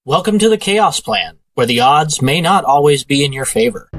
Welcome to the Chaos Plan, where the odds may not always be in your favor.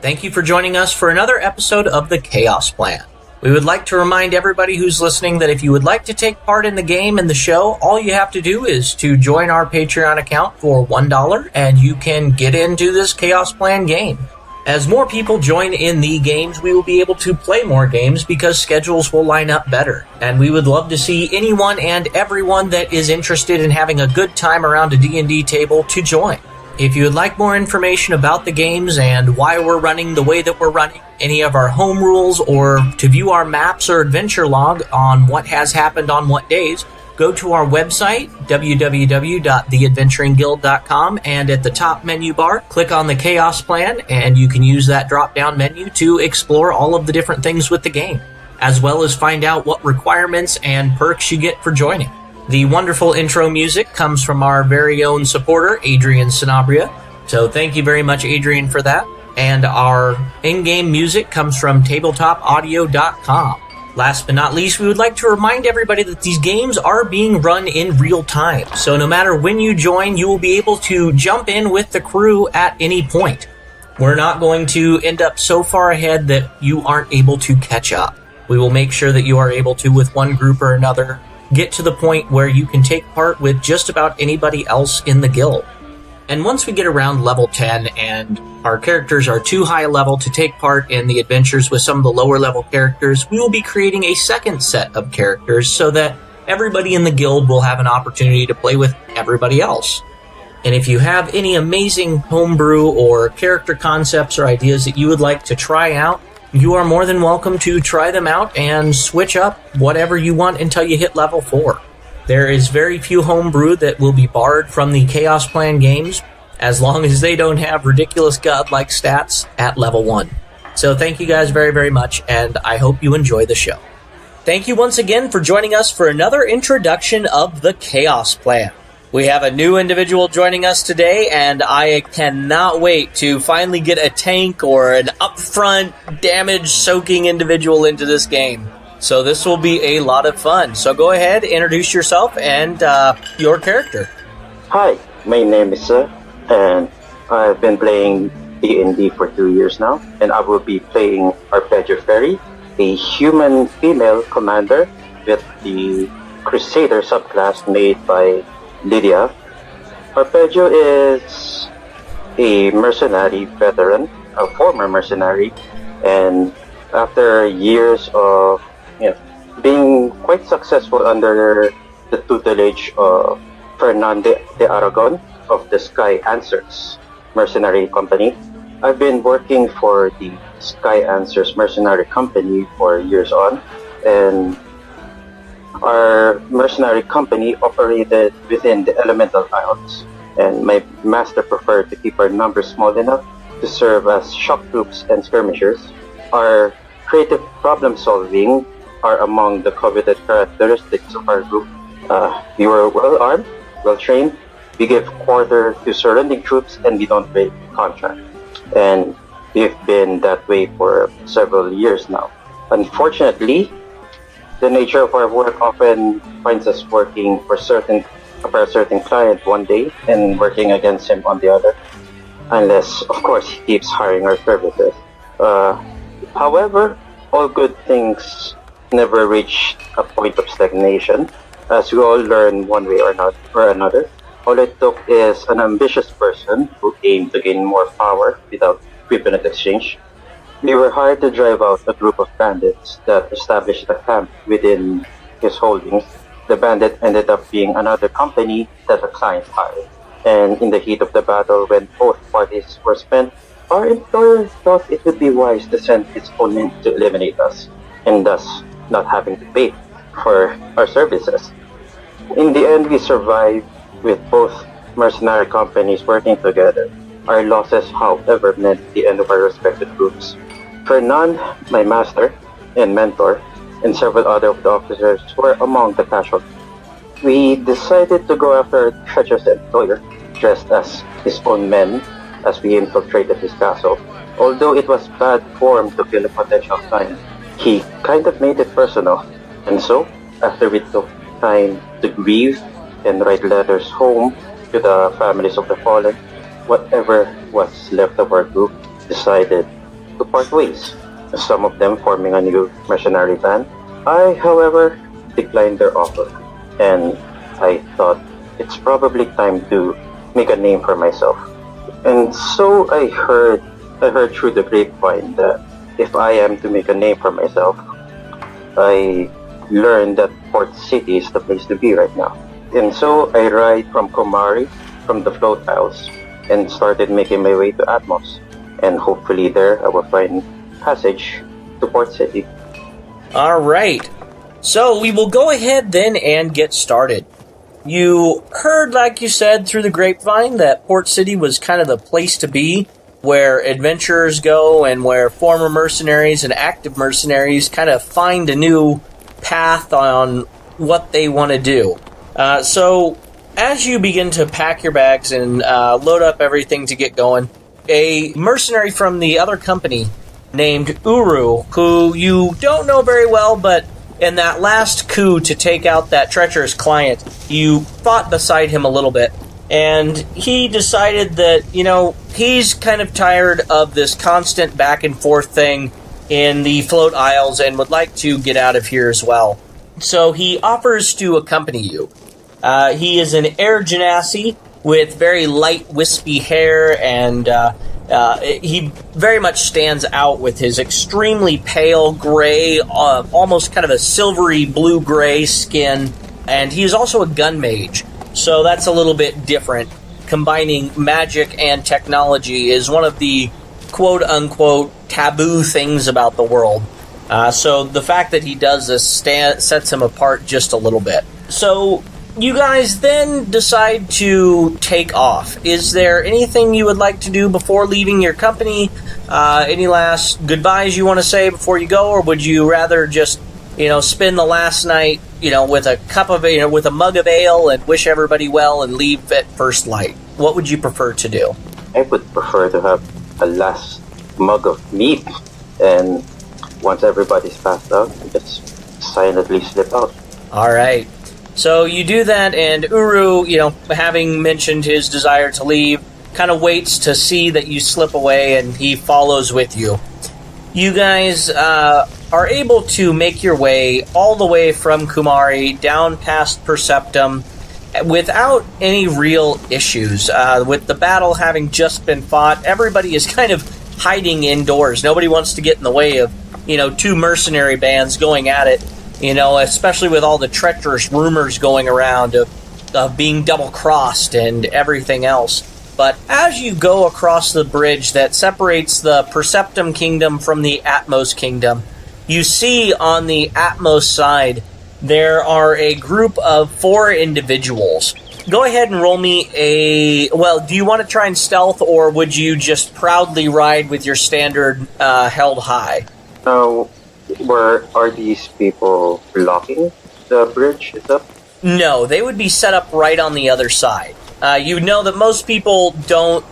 Thank you for joining us for another episode of the Chaos Plan. We would like to remind everybody who's listening that if you would like to take part in the game and the show, all you have to do is to join our Patreon account for $1 and you can get into this Chaos Plan game. As more people join in the games, we will be able to play more games because schedules will line up better. And we would love to see anyone and everyone that is interested in having a good time around a D&D table to join. If you would like more information about the games and why we're running the way that we're running, any of our home rules, or to view our maps or adventure log on what has happened on what days, go to our website, www.theadventuringguild.com, and at the top menu bar, click on the Chaos Plan, and you can use that drop-down menu to explore all of the different things with the game, as well as find out what requirements and perks you get for joining. The wonderful intro music comes from our very own supporter, Adrian Sanabria. So thank you very much, Adrian, for that. And our in-game music comes from tabletopaudio.com. Last but not least, we would like to remind everybody that these games are being run in real time. So no matter when you join, you will be able to jump in with the crew at any point. We're not going to end up so far ahead that you aren't able to catch up. We will make sure that you are able to, with one group or another, get to the point where you can take part with just about anybody else in the guild. And once we get around level 10 and our characters are too high level to take part in the adventures with some of the lower level characters, we will be creating a second set of characters so that everybody in the guild will have an opportunity to play with everybody else. And if you have any amazing homebrew or character concepts or ideas that you would like to try out, you are more than welcome to try them out and switch up whatever you want until you hit level 4. There is very few homebrew that will be barred from the Chaos Plan games, as long as they don't have ridiculous godlike stats at level 1. So thank you guys very, very much, and I hope you enjoy the show. Thank you once again for joining us for another introduction of the Chaos Plan. We have a new individual joining us today, and I cannot wait to finally get a tank or an upfront damage-soaking individual into this game. So this will be a lot of fun. So go ahead, introduce yourself and your character. Hi, my name is Sepht, and I've been playing D&D for 2 years now, and I will be playing Arpeggio Ferri, a human female commander with the Crusader subclass made by Lydia. Arpeggio is a mercenary veteran, a former mercenary, and after years of being quite successful under the tutelage of Fernando de Aragon of the Sky Answers mercenary company, I've been working for the Sky Answers mercenary company for years on, and our mercenary company operated within the elemental isles, and my master preferred to keep our numbers small enough to serve as shock troops and skirmishers. Our creative problem solving are among the coveted characteristics of our group. We were well armed, well trained, we give quarter to surrounding troops, and we don't break contract. And we've been that way for several years now. Unfortunately, the nature of our work often finds us working for a certain client one day and working against him on the other, unless, of course, he keeps hiring our services. However, all good things never reach a point of stagnation, as we all learn one way or another. All it took is an ambitious person who aimed to gain more power without equivalent exchange. We were hired to drive out a group of bandits that established a camp within his holdings. The bandit ended up being another company that the client hired. And in the heat of the battle, when both parties were spent, our employer thought it would be wise to send its own men to eliminate us, and thus not having to pay for our services. In the end, we survived with both mercenary companies working together. Our losses, however, meant the end of our respective groups. Fernand, my master and mentor, and several other of the officers were among the casualties. We decided to go after a treacherous employer, dressed as his own men, as we infiltrated his castle. Although it was bad form to kill a potential client, he kind of made it personal. And so, after we took time to grieve and write letters home to the families of the fallen, whatever was left of our group decided to part ways, some of them forming a new mercenary band. I, however, declined their offer, and I thought it's probably time to make a name for myself. And so I heard through the grapevine that if I am to make a name for myself, I learned that Port City is the place to be right now. And so I ride from Komari, from the float isles, and started making my way to Atmos. And hopefully there I will find passage to Port City. All right. So we will go ahead then and get started. You heard, like you said, through the grapevine that Port City was kind of the place to be, where adventurers go and where former mercenaries and active mercenaries kind of find a new path on what they want to do. So as you begin to pack your bags and load up everything to get going, a mercenary from the other company named Uru, who you don't know very well, but in that last coup to take out that treacherous client, you fought beside him a little bit. And he decided that, he's kind of tired of this constant back and forth thing in the float isles and would like to get out of here as well. So he offers to accompany you. He is an air genasi with very light, wispy hair, and he very much stands out with his extremely pale gray, almost kind of a silvery blue-gray skin, and he is also a gun mage, so that's a little bit different. Combining magic and technology is one of the quote-unquote taboo things about the world. So the fact that he does this sets him apart just a little bit. So you guys then decide to take off. Is there anything you would like to do before leaving your company? Any last goodbyes you want to say before you go, or would you rather just, spend the last night, with a cup of, with a mug of ale and wish everybody well and leave at first light? What would you prefer to do? I would prefer to have a last mug of meat, and once everybody's passed out, just silently slip out. All right. So you do that, and Uru, having mentioned his desire to leave, kind of waits to see that you slip away, and he follows with you. You guys are able to make your way all the way from Kumari down past Perceptum without any real issues. With the battle having just been fought, everybody is kind of hiding indoors. Nobody wants to get in the way of, two mercenary bands going at it. Especially with all the treacherous rumors going around of being double-crossed and everything else. But as you go across the bridge that separates the Perceptum Kingdom from the Atmos Kingdom, you see on the Atmos side there are a group of 4 individuals. Go ahead and roll me do you want to try and stealth, or would you just proudly ride with your standard held high? Are these people blocking the bridge itself? No, they would be set up right on the other side. You know that most people don't,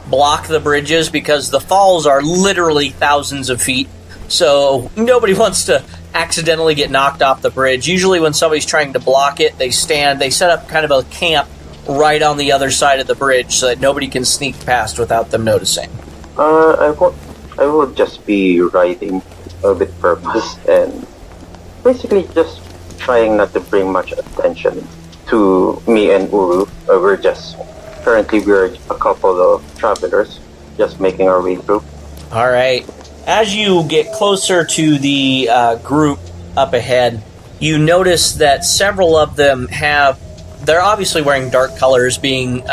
block the bridges because the falls are literally thousands of feet, so nobody wants to accidentally get knocked off the bridge. Usually when somebody's trying to block it, they set up kind of a camp right on the other side of the bridge so that nobody can sneak past without them noticing. I will just be riding with purpose and basically just trying not to bring much attention to me and Uru. We're a couple of travelers just making our way through. All right. As you get closer to the group up ahead, you notice that several of them they're obviously wearing dark colors, being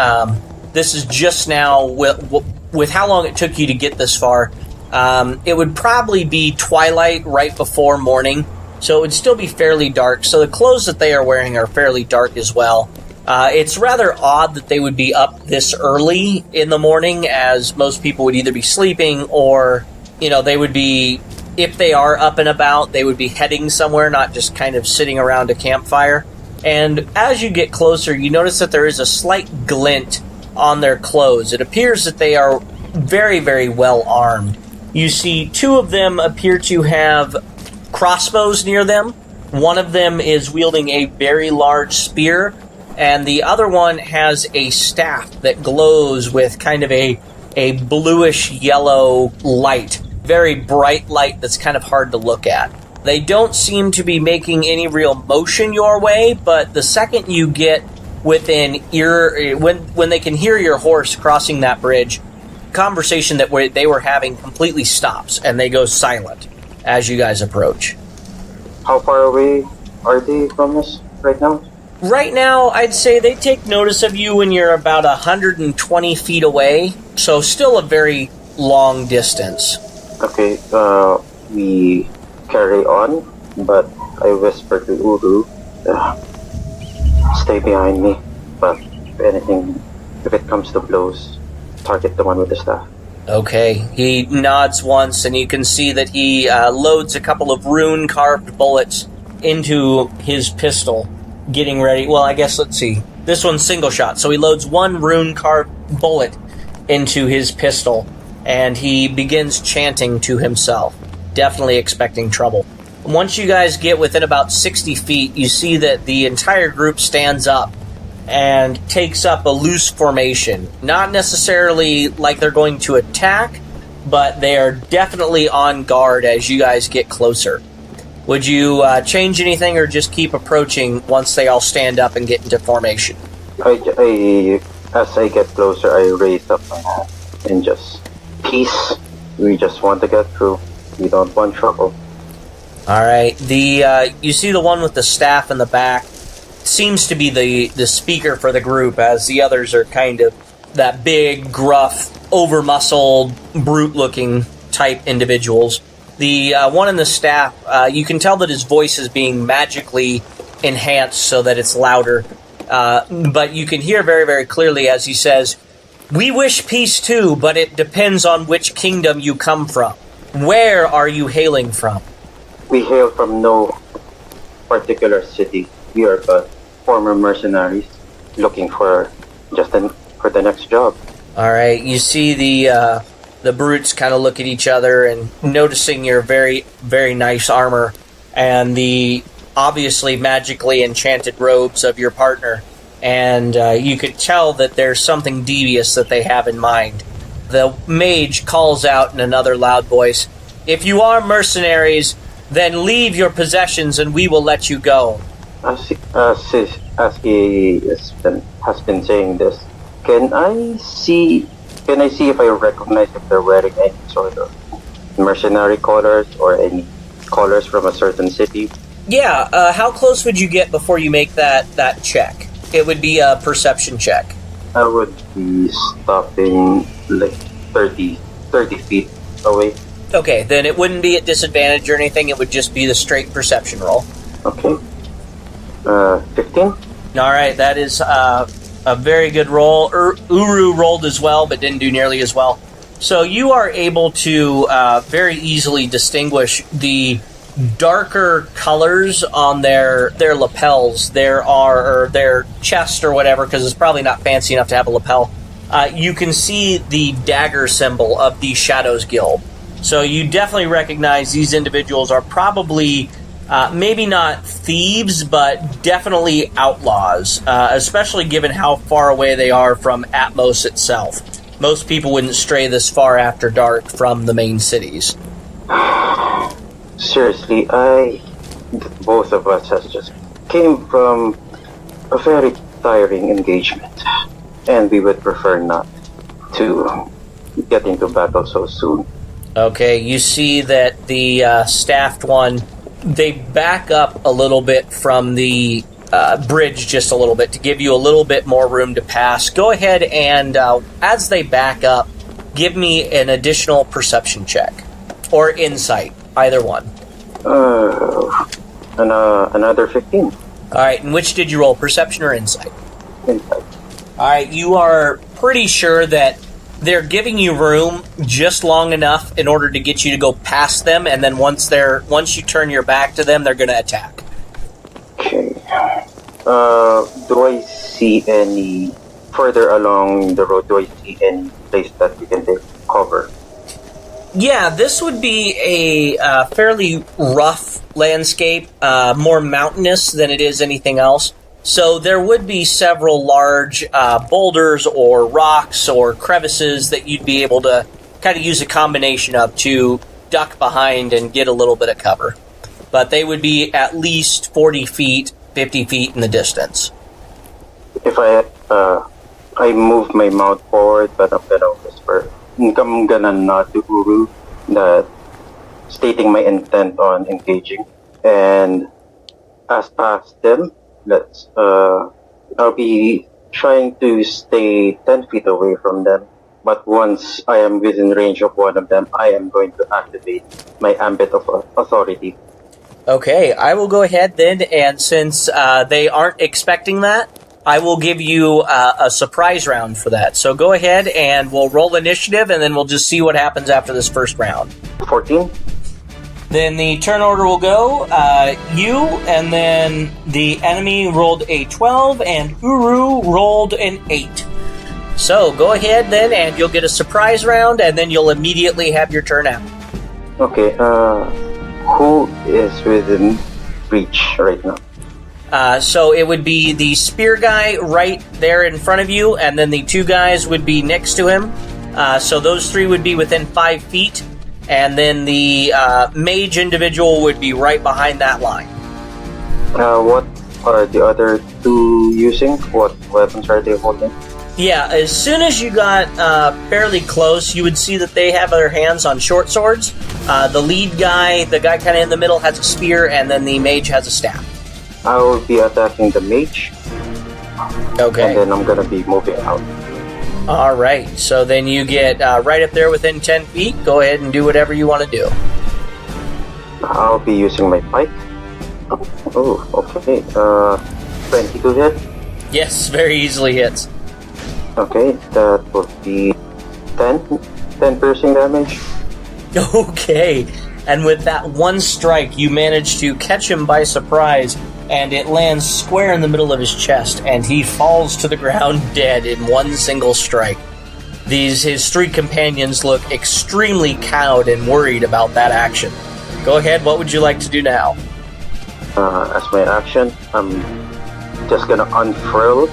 this is just now with how long it took you to get this far. It would probably be twilight right before morning, so it would still be fairly dark. So the clothes that they are wearing are fairly dark as well. It's rather odd that they would be up this early in the morning, as most people would either be sleeping or, they would be, if they are up and about, they would be heading somewhere, not just kind of sitting around a campfire. And as you get closer, you notice that there is a slight glint on their clothes. It appears that they are very, very well armed. You see two of them appear to have crossbows near them. One of them is wielding a very large spear, and the other one has a staff that glows with kind of a bluish-yellow light. Very bright light that's kind of hard to look at. They don't seem to be making any real motion your way, but the second you get within ear, when they can hear your horse crossing that bridge, conversation that they were having completely stops, and they go silent as you guys approach. How far away are they from us right now? Right now, I'd say they take notice of you when you're about 120 feet away, so still a very long distance. Okay, we carry on, but I whisper to Uru, stay behind me, but if it comes to blows, target the one with the staff. Okay, he nods once, and you can see that he loads a couple of rune-carved bullets into his pistol, getting ready. Well, I guess, let's see. This one's single shot, so he loads one rune-carved bullet into his pistol, and he begins chanting to himself, definitely expecting trouble. Once you guys get within about 60 feet, you see that the entire group stands up and takes up a loose formation. Not necessarily like they're going to attack, but they are definitely on guard as you guys get closer. Would you change anything or just keep approaching once they all stand up and get into formation? As I get closer, I raise up my hand and just, peace. We just want to get through. We don't want trouble. Alright, you see the one with the staff in the back seems to be the speaker for the group, as the others are kind of that big, gruff, over-muscled, brute-looking type individuals. The one in the staff, you can tell that his voice is being magically enhanced so that it's louder, but you can hear very, very clearly as he says, "We wish peace too, but it depends on which kingdom you come from. Where are you hailing from?" We hail from no particular city. We are but former mercenaries looking for for the next job. All right, you see the brutes kind of look at each other and noticing your very, very nice armor and the obviously magically enchanted robes of your partner, and you could tell that there's something devious that they have in mind. The mage calls out in another loud voice, "If you are mercenaries, then leave your possessions and we will let you go." As he has been saying this, can I see if I recognize if they're wearing any sort of mercenary colors or any colors from a certain city? Yeah, how close would you get before you make that check? It would be a perception check. I would be stopping like 30 feet away. Okay, then it wouldn't be at disadvantage or anything, it would just be the straight perception roll. Okay. 15? Alright, that is a very good roll. Uru rolled as well, but didn't do nearly as well. So you are able to very easily distinguish the darker colors on their lapels, or their chest or whatever, because it's probably not fancy enough to have a lapel. You can see the dagger symbol of the Shadows Guild. So you definitely recognize these individuals are probably maybe not thieves, but definitely outlaws, especially given how far away they are from Atmos itself. Most people wouldn't stray this far after dark from the main cities. Seriously, both of us has just came from a very tiring engagement, and we would prefer not to get into battle so soon. Okay, you see that the staffed one, they back up a little bit from the bridge just a little bit to give you a little bit more room to pass. Go ahead and, as they back up, give me an additional perception check. Or insight, either one. Another 15. Alright, and which did you roll, perception or insight? inside. All right, you are pretty sure that they're giving you room just long enough in order to get you to go past them, and then once you turn your back to them, they're going to attack. Okay. Do I see any further along the road? Do I see any place that we can take cover? Yeah, this would be a fairly rough landscape, more mountainous than it is anything else. So there would be several large boulders or rocks or crevices that you'd be able to kind of use a combination of to duck behind and get a little bit of cover. But they would be at least 40 feet, 50 feet in the distance. If I move my mouth forward, but I'm gonna whisper. I'm gonna nod to Uru, that stating my intent on engaging, and as past them. I'll be trying to stay 10 feet away from them, but once I am within range of one of them, I am going to activate my ambit of authority. Okay, I will go ahead then, and since they aren't expecting that, I will give you a surprise round for that. So go ahead and we'll roll initiative, and then we'll just see what happens after this first round. 14. Then the turn order will go, you, and then the enemy rolled a 12, and Uru rolled an 8. So go ahead then, and you'll get a surprise round, and then you'll immediately have your turn out. Okay, who is within reach right now? So it would be the spear guy right there in front of you, and then the two guys would be next to him. So those three would be within 5 feet. And then the mage individual would be right behind that line. What are the other two using? What weapons are they holding? Yeah, as soon as you got fairly close, you would see that they have their hands on short swords. The lead guy, the guy kind of in the middle, has a spear, and then the mage has a staff. I will be attacking the mage. Okay. And then I'm going to be moving out. All right, so then you get right up there within 10 feet. Go ahead and do whatever you want to do. I'll be using my pike. Oh, okay. 22 hit. Yes, very easily hits. Okay, that would be 10 piercing damage. Okay, and with that one strike, you manage to catch him by surprise, and it lands square in the middle of his chest, and he falls to the ground dead in one single strike. His three companions look extremely cowed and worried about that action. Go ahead, what would you like to do now? As my action, I'm just gonna unfurl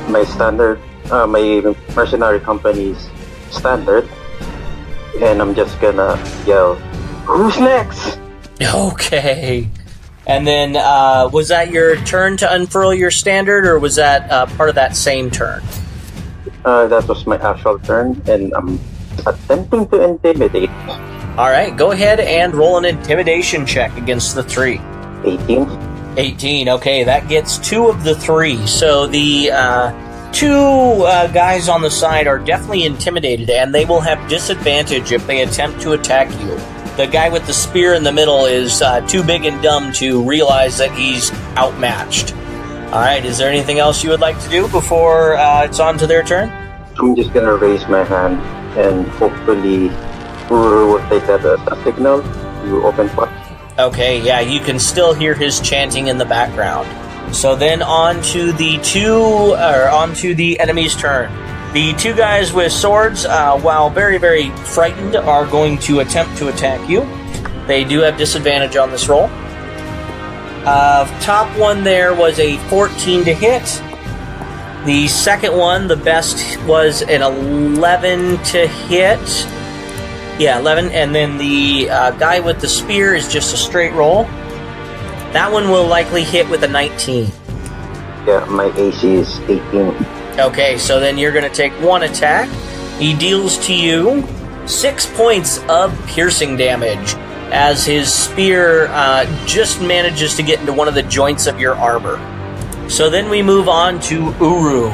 my standard, my mercenary company's standard, and I'm just gonna yell, "Who's next?" Okay. And then, was that your turn to unfurl your standard, or was that part of that same turn? That was my actual turn, and I'm attempting to intimidate. All right, go ahead and roll an intimidation check against the three. 18. 18, okay, that gets two of the three. So the two guys on the side are definitely intimidated, and they will have disadvantage if they attempt to attack you. The guy with the spear in the middle is too big and dumb to realize that he's outmatched. All right, is there anything else you would like to do before it's on to their turn? I'm just gonna raise my hand, and hopefully Uru will take that as a signal to open fire. Okay, yeah, you can still hear his chanting in the background. So then on to the enemy's turn. The two guys with swords, while very, very frightened, are going to attempt to attack you. They do have disadvantage on this roll. Top one there was a 14 to hit. The second one, the best, was an 11 to hit. Yeah, 11. And then the guy with the spear is just a straight roll. That one will likely hit with a 19. Yeah, my AC is 18. Okay, so then you're going to take one attack. He deals to you 6 points of piercing damage as his spear just manages to get into one of the joints of your armor. So then we move on to Uru.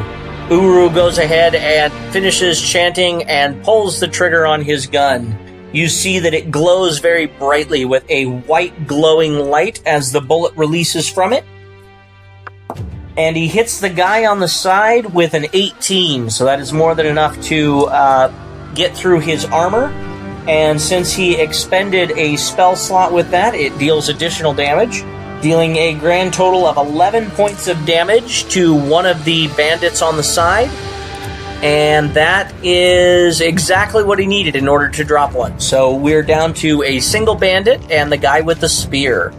Uru goes ahead and finishes chanting and pulls the trigger on his gun. You see that it glows very brightly with a white glowing light as the bullet releases from it. and he hits the guy on the side with an 18, so that is more than enough to get through his armor. And since he expended a spell slot with that, it deals additional damage, dealing a grand total of 11 points of damage to one of the bandits on the side. And that is exactly what he needed in order to drop one. So we're down to a single bandit and the guy with the spear.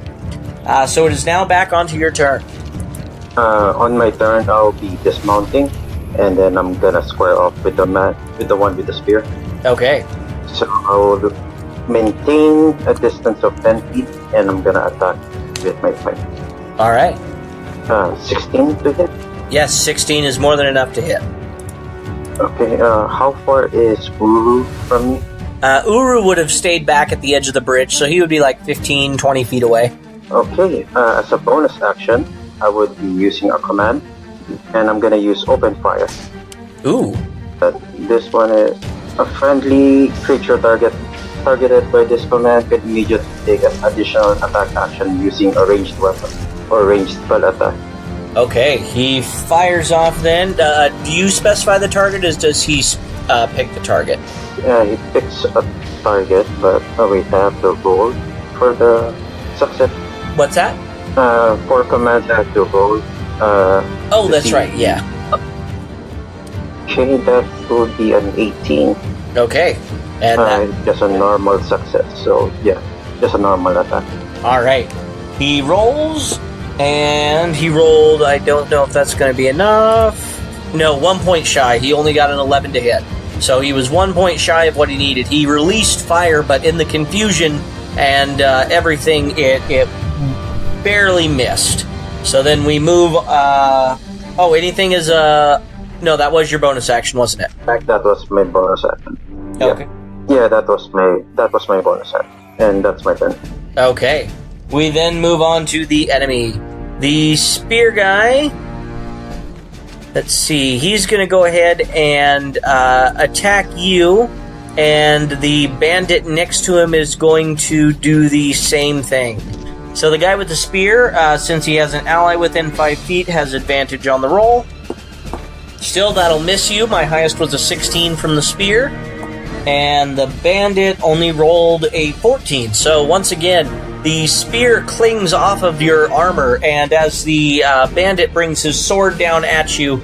So it is now back onto your turn. On my turn, I'll be dismounting, and then I'm gonna square off with the one with the spear. Okay. So I'll maintain a distance of 10 feet, and I'm gonna attack with my pike. All right. 16 to hit? Yes, 16 is more than enough to hit. Okay, how far is Uru from me? Uru would have stayed back at the edge of the bridge, so he would be like 15, 20 feet away. Okay, as a bonus action, I would be using a command, and I'm gonna use open fire. Ooh. This one is a friendly creature targeted by this command can immediately take an additional attack action using a ranged weapon or ranged spell attack. Okay, he fires off then. Do you specify the target, or does he pick the target? Yeah, he picks a target, but wait, I have to roll for the success. What's that? For commands, I have to roll. Oh, that's right, yeah. Okay, that would be an 18. Okay, and just a normal success, so yeah, just a normal attack. Alright, he rolls, and he rolled, I don't know if that's going to be enough. No, 1 point shy, he only got an 11 to hit. So he was 1 point shy of what he needed. He released fire, but in the confusion and everything, it barely missed. So then we move, anything is, no, that was your bonus action, wasn't it? That was my bonus action. Okay. Yeah, that was my bonus action. And that's my turn. Okay. We then move on to the enemy. The spear guy, let's see, he's going to go ahead and attack you, and the bandit next to him is going to do the same thing. So the guy with the spear, since he has an ally within 5 feet, has advantage on the roll. Still, that'll miss you. My highest was a 16 from the spear, and the bandit only rolled a 14. So once again, the spear clings off of your armor, and as the bandit brings his sword down at you,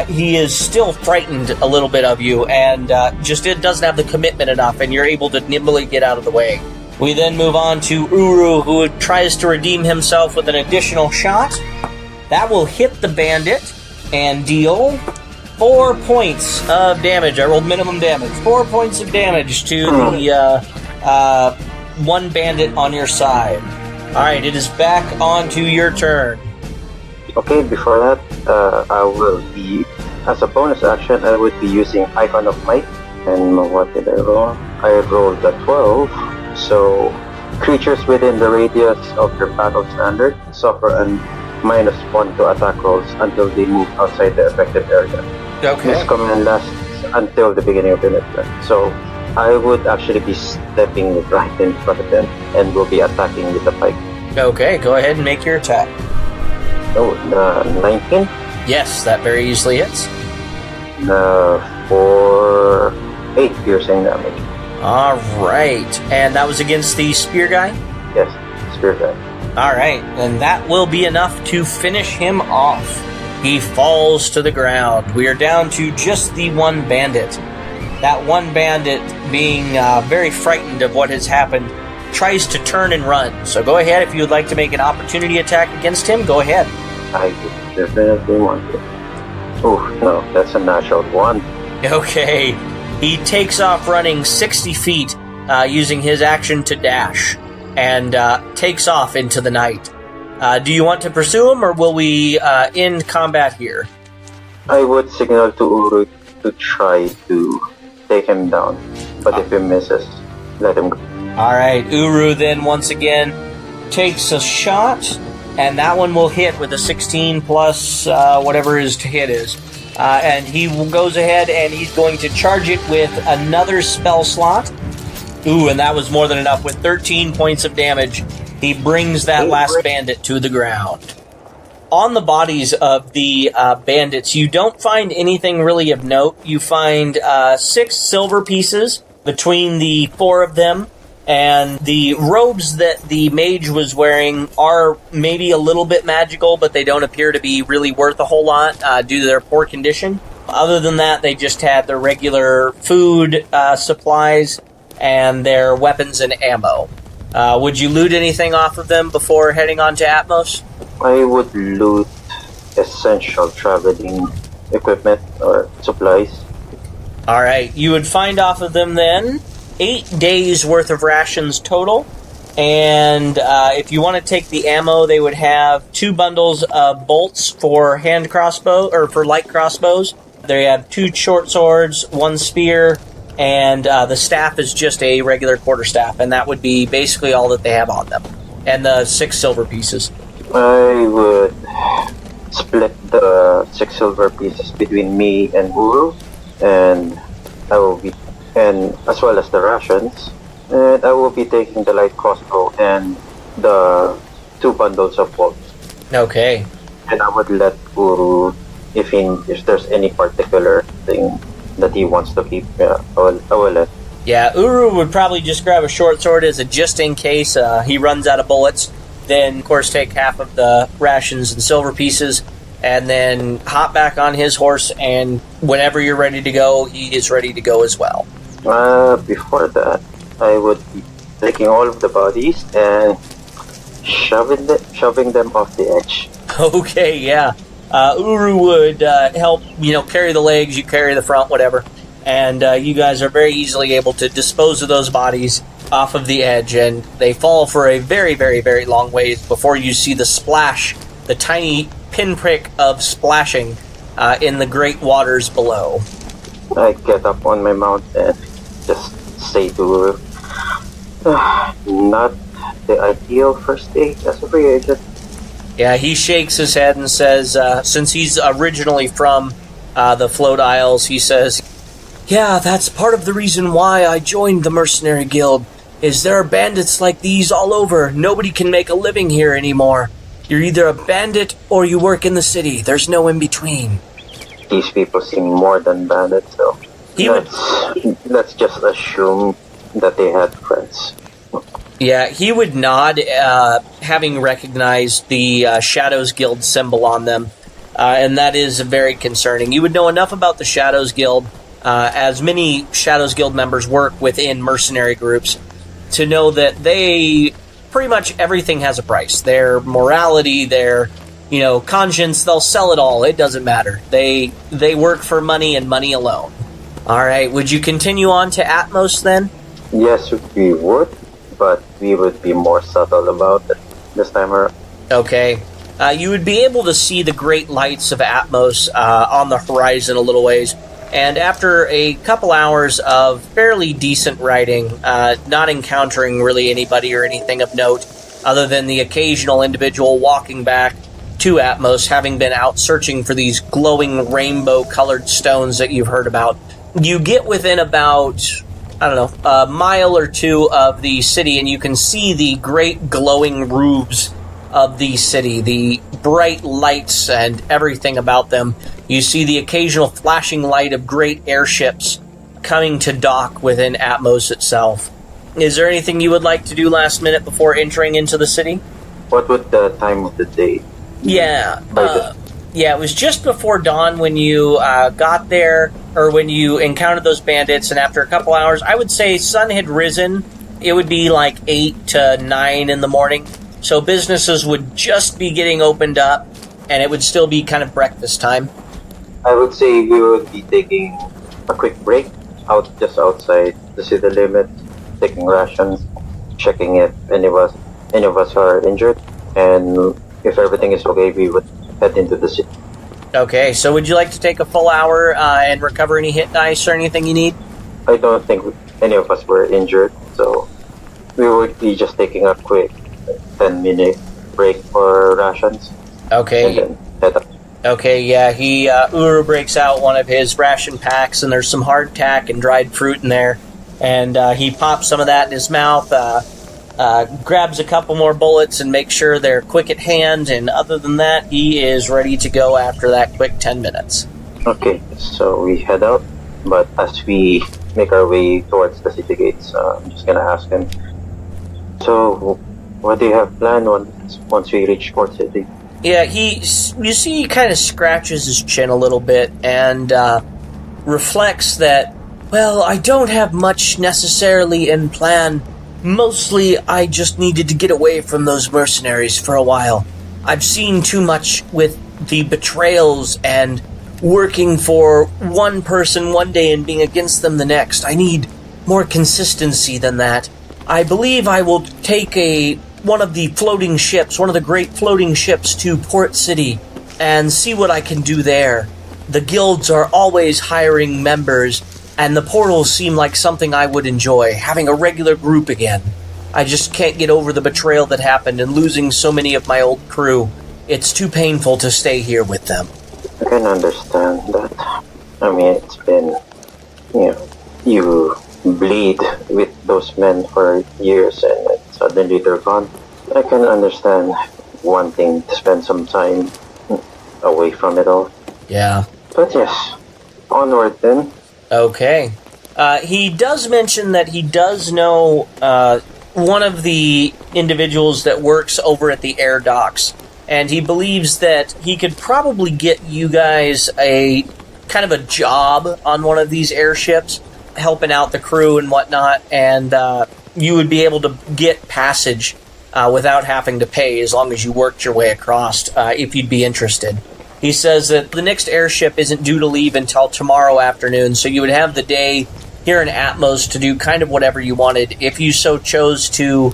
he is still frightened a little bit of you, and it doesn't have the commitment enough, and you're able to nimbly get out of the way. We then move on to Uru, who tries to redeem himself with an additional shot. That will hit the bandit and deal 4 points of damage. I rolled minimum damage. 4 points of damage to the one bandit on your side. Alright, it is back onto your turn. Okay, before that, I will be, as a bonus action, I would be using Icon of Might. And what did I roll? I rolled a 12. So, creatures within the radius of your battle standard suffer a -1 to attack rolls until they move outside the affected area. Okay. This command lasts until the beginning of the next turn. So, I would actually be stepping right in front of them and will be attacking with the pike. Okay, go ahead and make your attack. Oh, 19? Yes, that very easily hits. For 8 piercing damage. Alright, and that was against the spear guy? Yes, spear guy. Alright, and that will be enough to finish him off. He falls to the ground. We are down to just the one bandit. That one bandit, being very frightened of what has happened, tries to turn and run. So go ahead, if you would like to make an opportunity attack against him, go ahead. I would definitely want to. Oh, no, that's a natural 1. Okay. He takes off running 60 feet using his action to dash and takes off into the night. Do you want to pursue him, or will we end combat here? I would signal to Uru to try to take him down, but if he misses, let him go. Alright, Uru then once again takes a shot, and that one will hit with a 16 plus whatever his hit is. And he goes ahead and he's going to charge it with another spell slot. Ooh, and that was more than enough. With 13 points of damage, he brings that last bandit to the ground. On the bodies of the bandits, you don't find anything really of note. You find 6 silver pieces between the 4 of them, and the robes that the mage was wearing are maybe a little bit magical, but they don't appear to be really worth a whole lot due to their poor condition. Other than that, they just had their regular food supplies and their weapons and ammo. Would you loot anything off of them before heading on to Atmos? I would loot essential traveling equipment or supplies. Alright, you would find off of them then 8 days worth of rations total. And if you want to take the ammo, they would have 2 bundles of bolts for hand crossbow or for light crossbows. They have 2 short swords, 1 spear, and the staff is just a regular quarterstaff, and that would be basically all that they have on them. And the 6 silver pieces. I would split the 6 silver pieces between me and Uru, and as well as the rations. And I will be taking the light crossbow and the 2 bundles of bolts. Okay. And I would let Uru, if there's any particular thing that he wants to keep, I will let. Yeah, Uru would probably just grab a short sword as a just in case he runs out of bullets. Then, of course, take half of the rations and silver pieces, and then hop back on his horse, and whenever you're ready to go, he is ready to go as well. Before that, I would be taking all of the bodies and shoving them off the edge. Okay, yeah. Uru would help, carry the legs, you carry the front, whatever. And you guys are very easily able to dispose of those bodies off of the edge, and they fall for a very, very, very long ways before you see the splash, the tiny pinprick of splashing in the great waters below. I get up on my mount and just say to Uru, not the ideal first date as a free agent. Yeah, he shakes his head and says, since he's originally from the Float Isles, he says, yeah, that's part of the reason why I joined the Mercenary Guild, is there are bandits like these all over. Nobody can make a living here anymore. You're either a bandit or you work in the city. There's no in between. These people seem more than bandits, so let's just assume that they had friends. Yeah, he would nod, having recognized the Shadows Guild symbol on them, and that is very concerning. You would know enough about the Shadows Guild, as many Shadows Guild members work within mercenary groups, to know that they pretty much everything has a price. Their morality, their conscience, they'll sell it all. It doesn't matter. They work for money and money alone. All right, would you continue on to Atmos then? Yes, we would, but we would be more subtle about it this time around. Okay. You would be able to see the great lights of Atmos on the horizon a little ways. And after a couple hours of fairly decent riding, not encountering really anybody or anything of note, other than the occasional individual walking back to Atmos, having been out searching for these glowing rainbow-colored stones that you've heard about, you get within about, a mile or 2 of the city, and you can see the great glowing roofs of the city, the bright lights and everything about them. You see the occasional flashing light of great airships coming to dock within Atmos itself. Is there anything you would like to do last minute before entering into the city? What would the time of the day? Yeah, it was just before dawn when you got there, or when you encountered those bandits, and after a couple hours, I would say sun had risen. It would be like 8 to 9 in the morning, so businesses would just be getting opened up, and it would still be kind of breakfast time. I would say we would be taking a quick break just outside the city limit, taking rations, checking if any of us are injured, and if everything is okay, we would head into the city. Okay, so would you like to take a full hour and recover any hit dice or anything you need? I don't think any of us were injured, so we would be just taking a quick 10-minute break for rations. Okay. And then head up. Okay, yeah, Uru breaks out one of his ration packs, and there's some hardtack and dried fruit in there, and he pops some of that in his mouth, grabs a couple more bullets and makes sure they're quick at hand, and other than that, he is ready to go after that quick 10 minutes. Okay, so we head out, but as we make our way towards the city gates, I'm just gonna ask him, so what do you have planned once we reach Port City? Yeah, you see he kind of scratches his chin a little bit and reflects that, well, I don't have much necessarily in plan. Mostly, I just needed to get away from those mercenaries for a while. I've seen too much with the betrayals and working for one person one day and being against them the next. I need more consistency than that. I believe I will take one of the great floating ships to Port City and see what I can do there. The guilds are always hiring members, and the portals seem like something I would enjoy, having a regular group again. I just can't get over the betrayal that happened and losing so many of my old crew. It's too painful to stay here with them. I can understand that. I mean, it's been, you bleed with those men for years and suddenly they're gone. I can understand wanting to spend some time away from it all. Yeah. But yes, onward then. Okay. He does mention that he does know one of the individuals that works over at the air docks, and he believes that he could probably get you guys a kind of a job on one of these airships, helping out the crew and whatnot, and you would be able to get passage without having to pay as long as you worked your way across, if you'd be interested. He says that the next airship isn't due to leave until tomorrow afternoon, so you would have the day here in Atmos to do kind of whatever you wanted. If you so chose to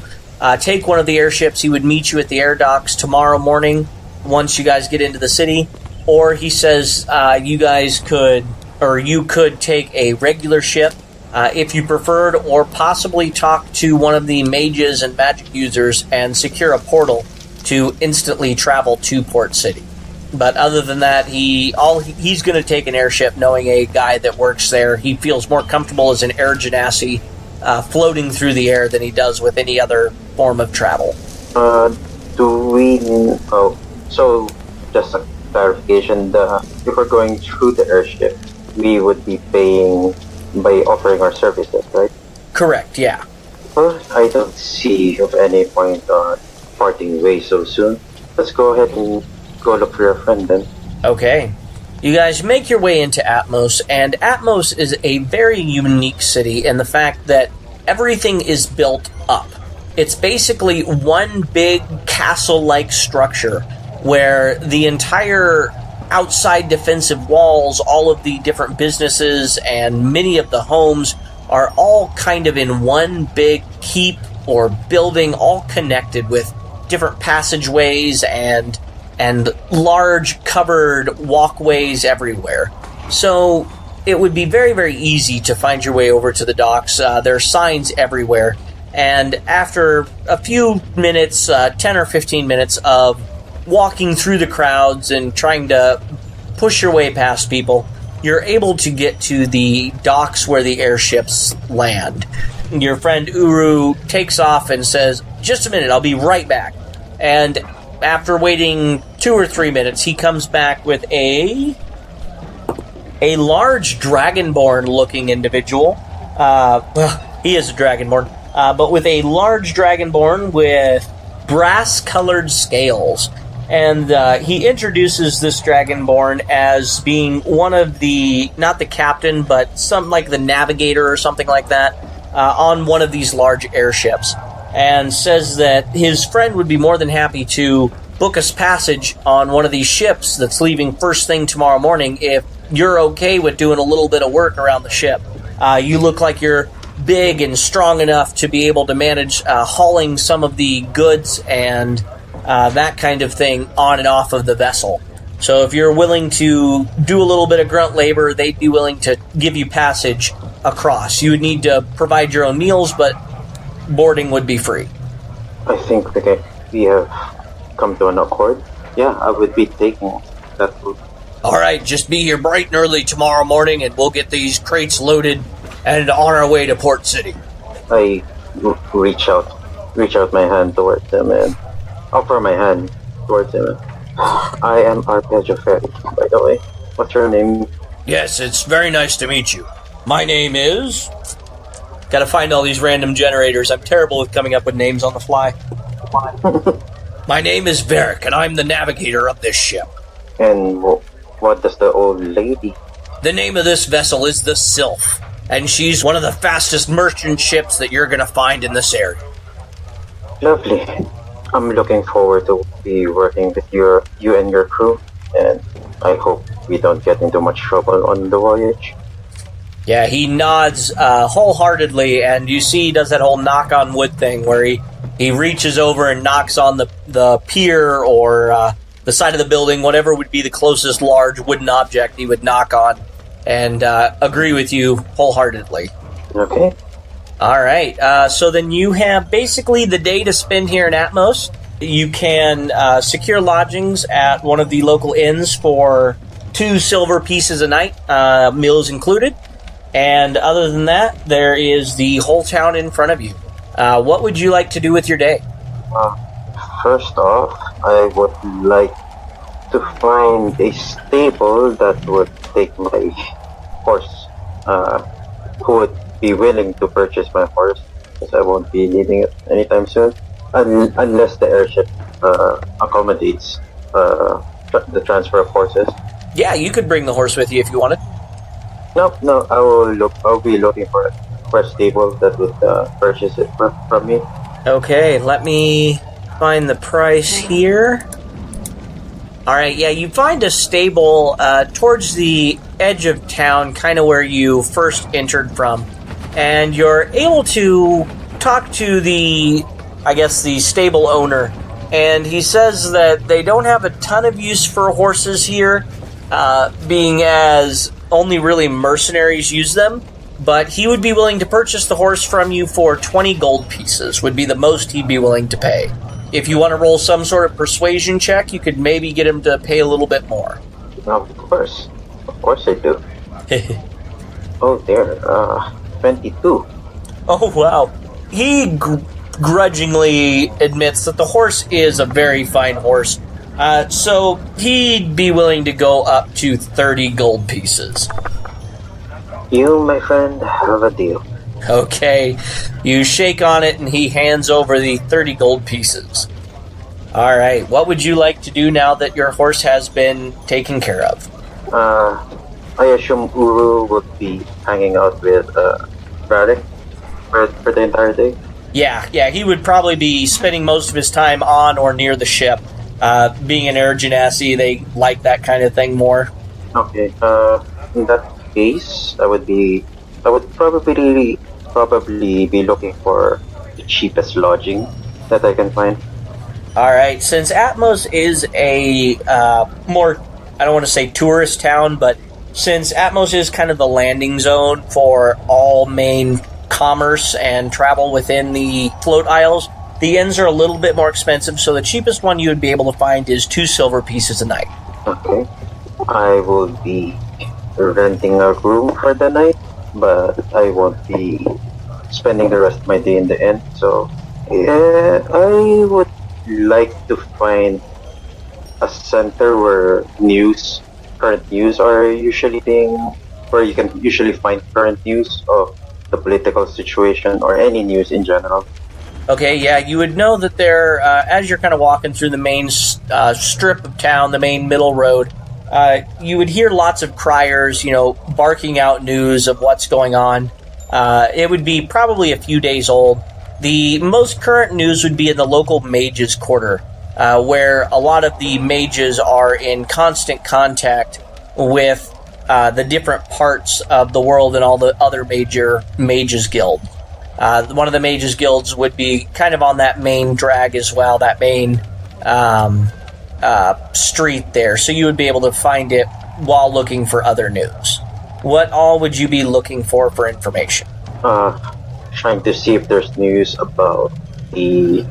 take one of the airships, he would meet you at the air docks tomorrow morning once you guys get into the city. Or he says you could take a regular ship if you preferred, or possibly talk to one of the mages and magic users and secure a portal to instantly travel to Port City. But other than that, he's going to take an airship, knowing a guy that works there. He feels more comfortable as an air genasi floating through the air than he does with any other form of travel. So just a clarification, if we're going through the airship, we would be paying by offering our services, right? Correct, yeah. Well, I don't see of any point parting ways so soon. Let's go ahead and go look for your friend then. Okay. You guys make your way into Atmos, and Atmos is a very unique city in the fact that everything is built up. It's basically one big castle-like structure where the entire outside defensive walls, all of the different businesses, and many of the homes are all kind of in one big keep or building, all connected with different passageways and large covered walkways everywhere. So it would be very, very easy to find your way over to the docks. There are signs everywhere. And after a few minutes, 10 or 15 minutes of walking through the crowds and trying to push your way past people, you're able to get to the docks where the airships land. Your friend Uru takes off and says, "Just a minute, I'll be right back." And after waiting 2 or 3 minutes, he comes back with a large dragonborn-looking individual. He is a dragonborn, but with a large dragonborn with brass-colored scales. And he introduces this dragonborn as being one of the, not the captain, but some like the navigator or something like that, on one of these large airships. And says that his friend would be more than happy to book us passage on one of these ships that's leaving first thing tomorrow morning if you're okay with doing a little bit of work around the ship. You look like you're big and strong enough to be able to manage hauling some of the goods and that kind of thing on and off of the vessel. So if you're willing to do a little bit of grunt labor, they'd be willing to give you passage across. You would need to provide your own meals, but boarding would be free. I think we have come to an accord. Yeah, I would be taking that route. Alright, just be here bright and early tomorrow morning and we'll get these crates loaded and on our way to Port City. I reach out reach out my hand towards him and offer my hand towards him. I am Arpeggio Ferri, by the way. What's your name? Yes, it's very nice to meet you. My name is... Gotta find all these random generators. I'm terrible with coming up with names on the fly. My name is Varric, and I'm the navigator of this ship. And what does the old lady? The name of this vessel is the Sylph, and she's one of the fastest merchant ships that you're gonna find in this area. Lovely. I'm looking forward to be working with you and your crew, and I hope we don't get into much trouble on the voyage. Yeah, he nods wholeheartedly, and you see he does that whole knock on wood thing where he reaches over and knocks on the pier or the side of the building, whatever would be the closest large wooden object he would knock on, and agree with you wholeheartedly. Okay. All right, so then you have basically the day to spend here in Atmos. You can secure lodgings at one of the local inns for 2 silver pieces a night, meals included. And other than that, there is the whole town in front of you. What would you like to do with your day? First off, I would like to find a stable that would take my horse, who would be willing to purchase my horse, because I won't be needing it anytime soon, unless the airship accommodates the transfer of horses. Yeah, you could bring the horse with you if you wanted. No, I'll be looking for a stable that would purchase it from me. Okay, let me find the price here. Alright, yeah, you find a stable towards the edge of town, kind of where you first entered from. And you're able to talk to the stable owner. And he says that they don't have a ton of use for horses here, being as only really mercenaries use them. But he would be willing to purchase the horse from you for 20 gold pieces, would be the most he'd be willing to pay. If you want to roll some sort of persuasion check, you could maybe get him to pay a little bit more. Of course I do. Oh dear, 22. Oh wow. He grudgingly admits that the horse is a very fine horse, so he'd be willing to go up to 30 gold pieces. You, my friend, have a deal. Okay, you shake on it and he hands over the 30 gold pieces. Alright, what would you like to do now that your horse has been taken care of? I assume Uru would be hanging out with Radek for the entire day? Yeah, he would probably be spending most of his time on or near the ship. Being an air genasi, they like that kind of thing more. Okay, in that case, I would probably be looking for the cheapest lodging that I can find. Alright, since Atmos is a more, I don't want to say tourist town, but since Atmos is kind of the landing zone for all main commerce and travel within the float isles, the inns are a little bit more expensive, so the cheapest one you would be able to find is 2 silver pieces a night. Okay. I will be renting a room for the night, but I won't be spending the rest of my day in the inn, so yeah, I would like to find a center where current news are usually where you can usually find current news of the political situation or any news in general. Okay, yeah, you would know that there, as you're kind of walking through the main strip of town, the main middle road, you would hear lots of criers, barking out news of what's going on. It would be probably a few days old. The most current news would be in the local mages' quarter, where a lot of the mages are in constant contact with the different parts of the world and all the other major mages' guilds. One of the mages' guilds would be kind of on that main drag as well, that main street there, so you would be able to find it while looking for other news. What all would you be looking for information? Trying to see if there's news about the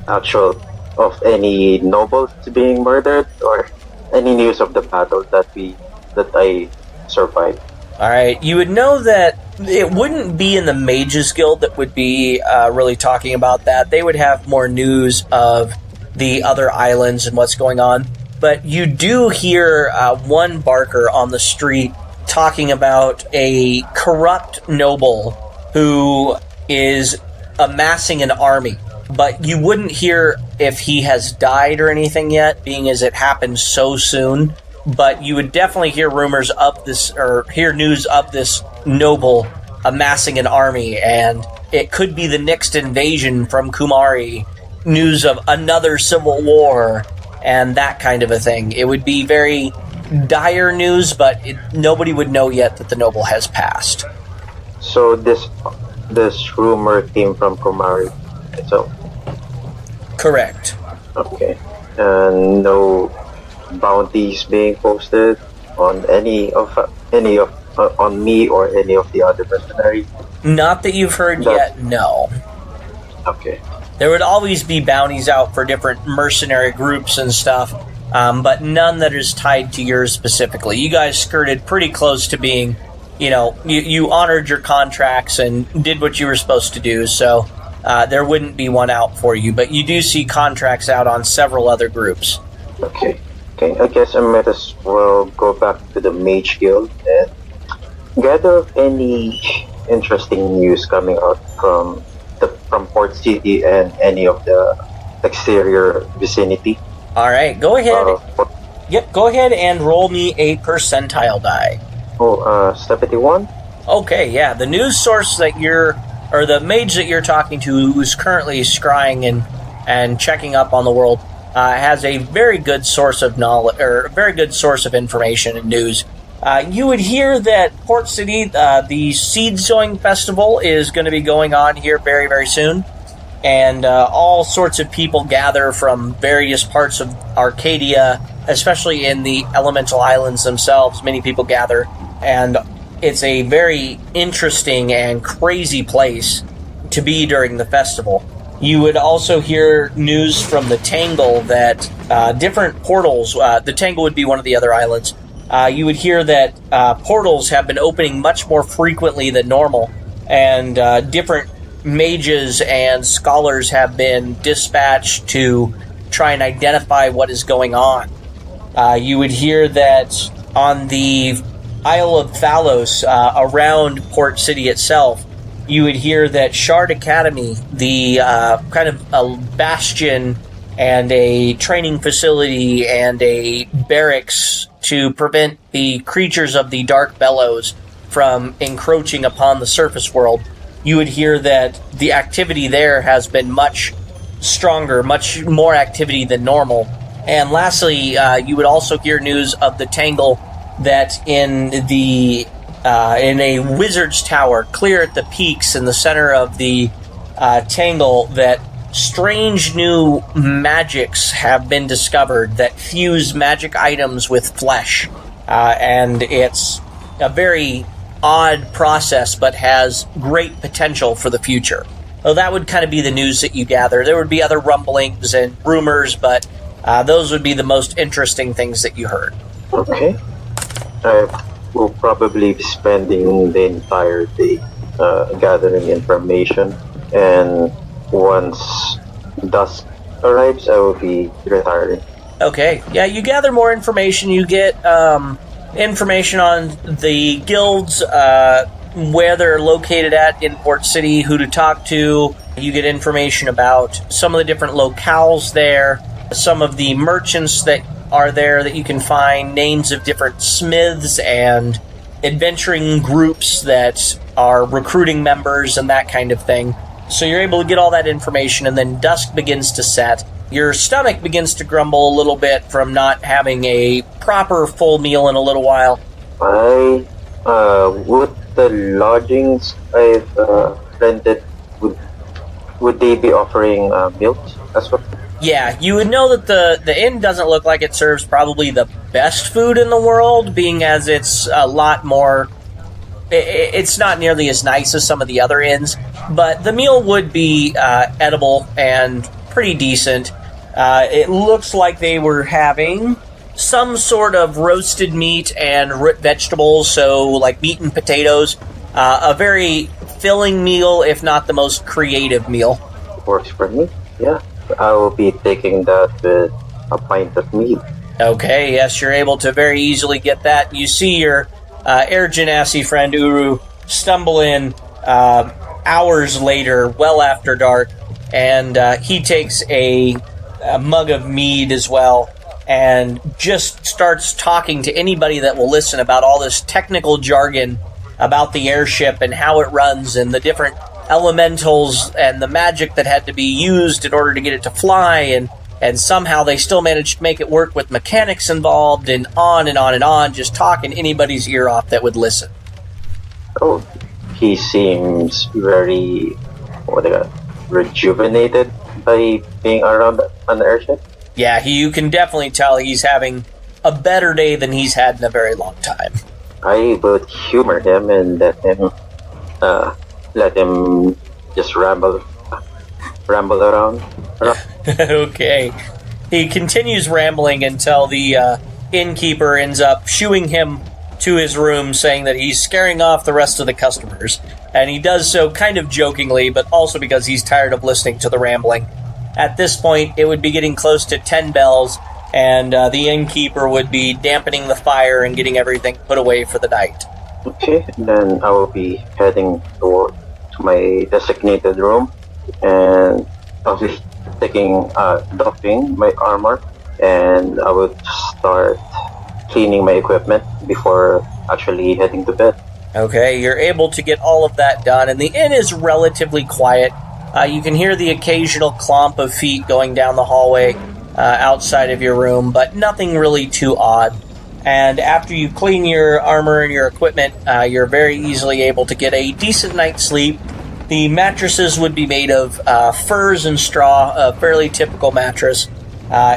of any nobles being murdered, or any news of the battle that I survived. All right, you would know that it wouldn't be in the Mages Guild that would be really talking about that. They would have more news of the other islands and what's going on. But you do hear one barker on the street talking about a corrupt noble who is amassing an army. But you wouldn't hear if he has died or anything yet, being as it happened so soon. But you would definitely hear rumors of this, or hear news of this noble amassing an army, and it could be the next invasion from Kumari, news of another civil war, and that kind of a thing. It would be very dire news, but nobody would know yet that the noble has passed. So this rumor came from Kumari itself? Correct. Okay. And no bounties being posted on on me or any of the other mercenaries? Not that you've heard yet, no. Okay. There would always be bounties out for different mercenary groups and stuff, but none that is tied to yours specifically. You guys skirted pretty close to being, you honored your contracts and did what you were supposed to do, so there wouldn't be one out for you, but you do see contracts out on several other groups. Okay, I guess I might as well go back to the Mage Guild and gather any interesting news coming out from Port City and any of the exterior vicinity. All right, go ahead. Go ahead and roll me a percentile die. 71? Okay, yeah, the news source that the mage that you're talking to, who's currently scrying and checking up on the world, has a very good source of knowledge, or a very good source of information and news. You would hear that Port City, the Seed Sowing Festival is going to be going on here very, very soon, and all sorts of people gather from various parts of Arcadia, especially in the Elemental Islands themselves. Many people gather, and it's a very interesting and crazy place to be during the festival. You would also hear news from the Tangle that different portals, the Tangle would be one of the other islands, you would hear that portals have been opening much more frequently than normal, and different mages and scholars have been dispatched to try and identify what is going on. You would hear that on the Isle of Thalos, around Port City itself, you would hear that Shard Academy, the kind of a bastion and a training facility and a barracks to prevent the creatures of the Dark Bellows from encroaching upon the surface world, you would hear that the activity there has been much stronger, much more activity than normal. And lastly, you would also hear news of the Tangle that in a wizard's tower, clear at the peaks in the center of the Tangle, that strange new magics have been discovered that fuse magic items with flesh. And it's a very odd process, but has great potential for the future. So that would kind of be the news that you gather. There would be other rumblings and rumors, but those would be the most interesting things that you heard. Okay. I will probably be spending the entire day gathering information, and once dusk arrives, I will be retiring. Okay, yeah, you gather more information. You get information on the guilds, where they're located at in Port City, who to talk to. You get information about some of the different locales there, some of the merchants that are there that you can find, names of different smiths and adventuring groups that are recruiting members and that kind of thing. So you're able to get all that information, and then dusk begins to set. Your stomach begins to grumble a little bit from not having a proper full meal in a little while. Would the lodgings I've rented, would they be offering meals as well? Yeah, you would know that the inn doesn't look like it serves probably the best food in the world, being as it's a lot more... It's not nearly as nice as some of the other inns, but the meal would be edible and pretty decent. It looks like they were having some sort of roasted meat and root vegetables, so like meat and potatoes. A very filling meal, if not the most creative meal. Works for me, yeah. I will be taking that with a pint of meat. Okay, yes, you're able to very easily get that. You see your Air Genasi friend Uru stumble in hours later, well after dark, and he takes a mug of mead as well, and just starts talking to anybody that will listen about all this technical jargon about the airship and how it runs and the different elementals and the magic that had to be used in order to get it to fly, and somehow they still managed to make it work with mechanics involved, and on and on and on, just talking anybody's ear off that would listen. Oh, he seems very, rejuvenated by being around an airship. Yeah, you can definitely tell he's having a better day than he's had in a very long time. I would humor him and let him just ramble around. Okay. He continues rambling until the innkeeper ends up shooing him to his room, saying that he's scaring off the rest of the customers. And he does so kind of jokingly, but also because he's tired of listening to the rambling. At this point, it would be getting close to 10 bells, and the innkeeper would be dampening the fire and getting everything put away for the night. Okay, then I will be heading to my designated room, and I'll be doffing my armor, and I would start cleaning my equipment before actually heading to bed. Okay, you're able to get all of that done, and the inn is relatively quiet. You can hear the occasional clomp of feet going down the hallway outside of your room, but nothing really too odd. And after you clean your armor and your equipment, you're very easily able to get a decent night's sleep. The mattresses would be made of furs and straw, a fairly typical mattress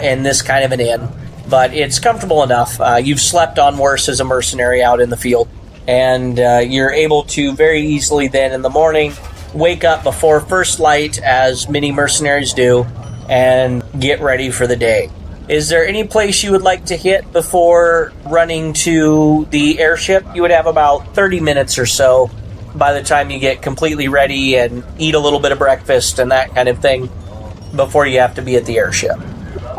in this kind of an inn. But it's comfortable enough. You've slept on worse as a mercenary out in the field. And you're able to very easily then in the morning wake up before first light, as many mercenaries do, and get ready for the day. Is there any place you would like to hit before running to the airship? You would have about 30 minutes or so by the time you get completely ready and eat a little bit of breakfast and that kind of thing before you have to be at the airship.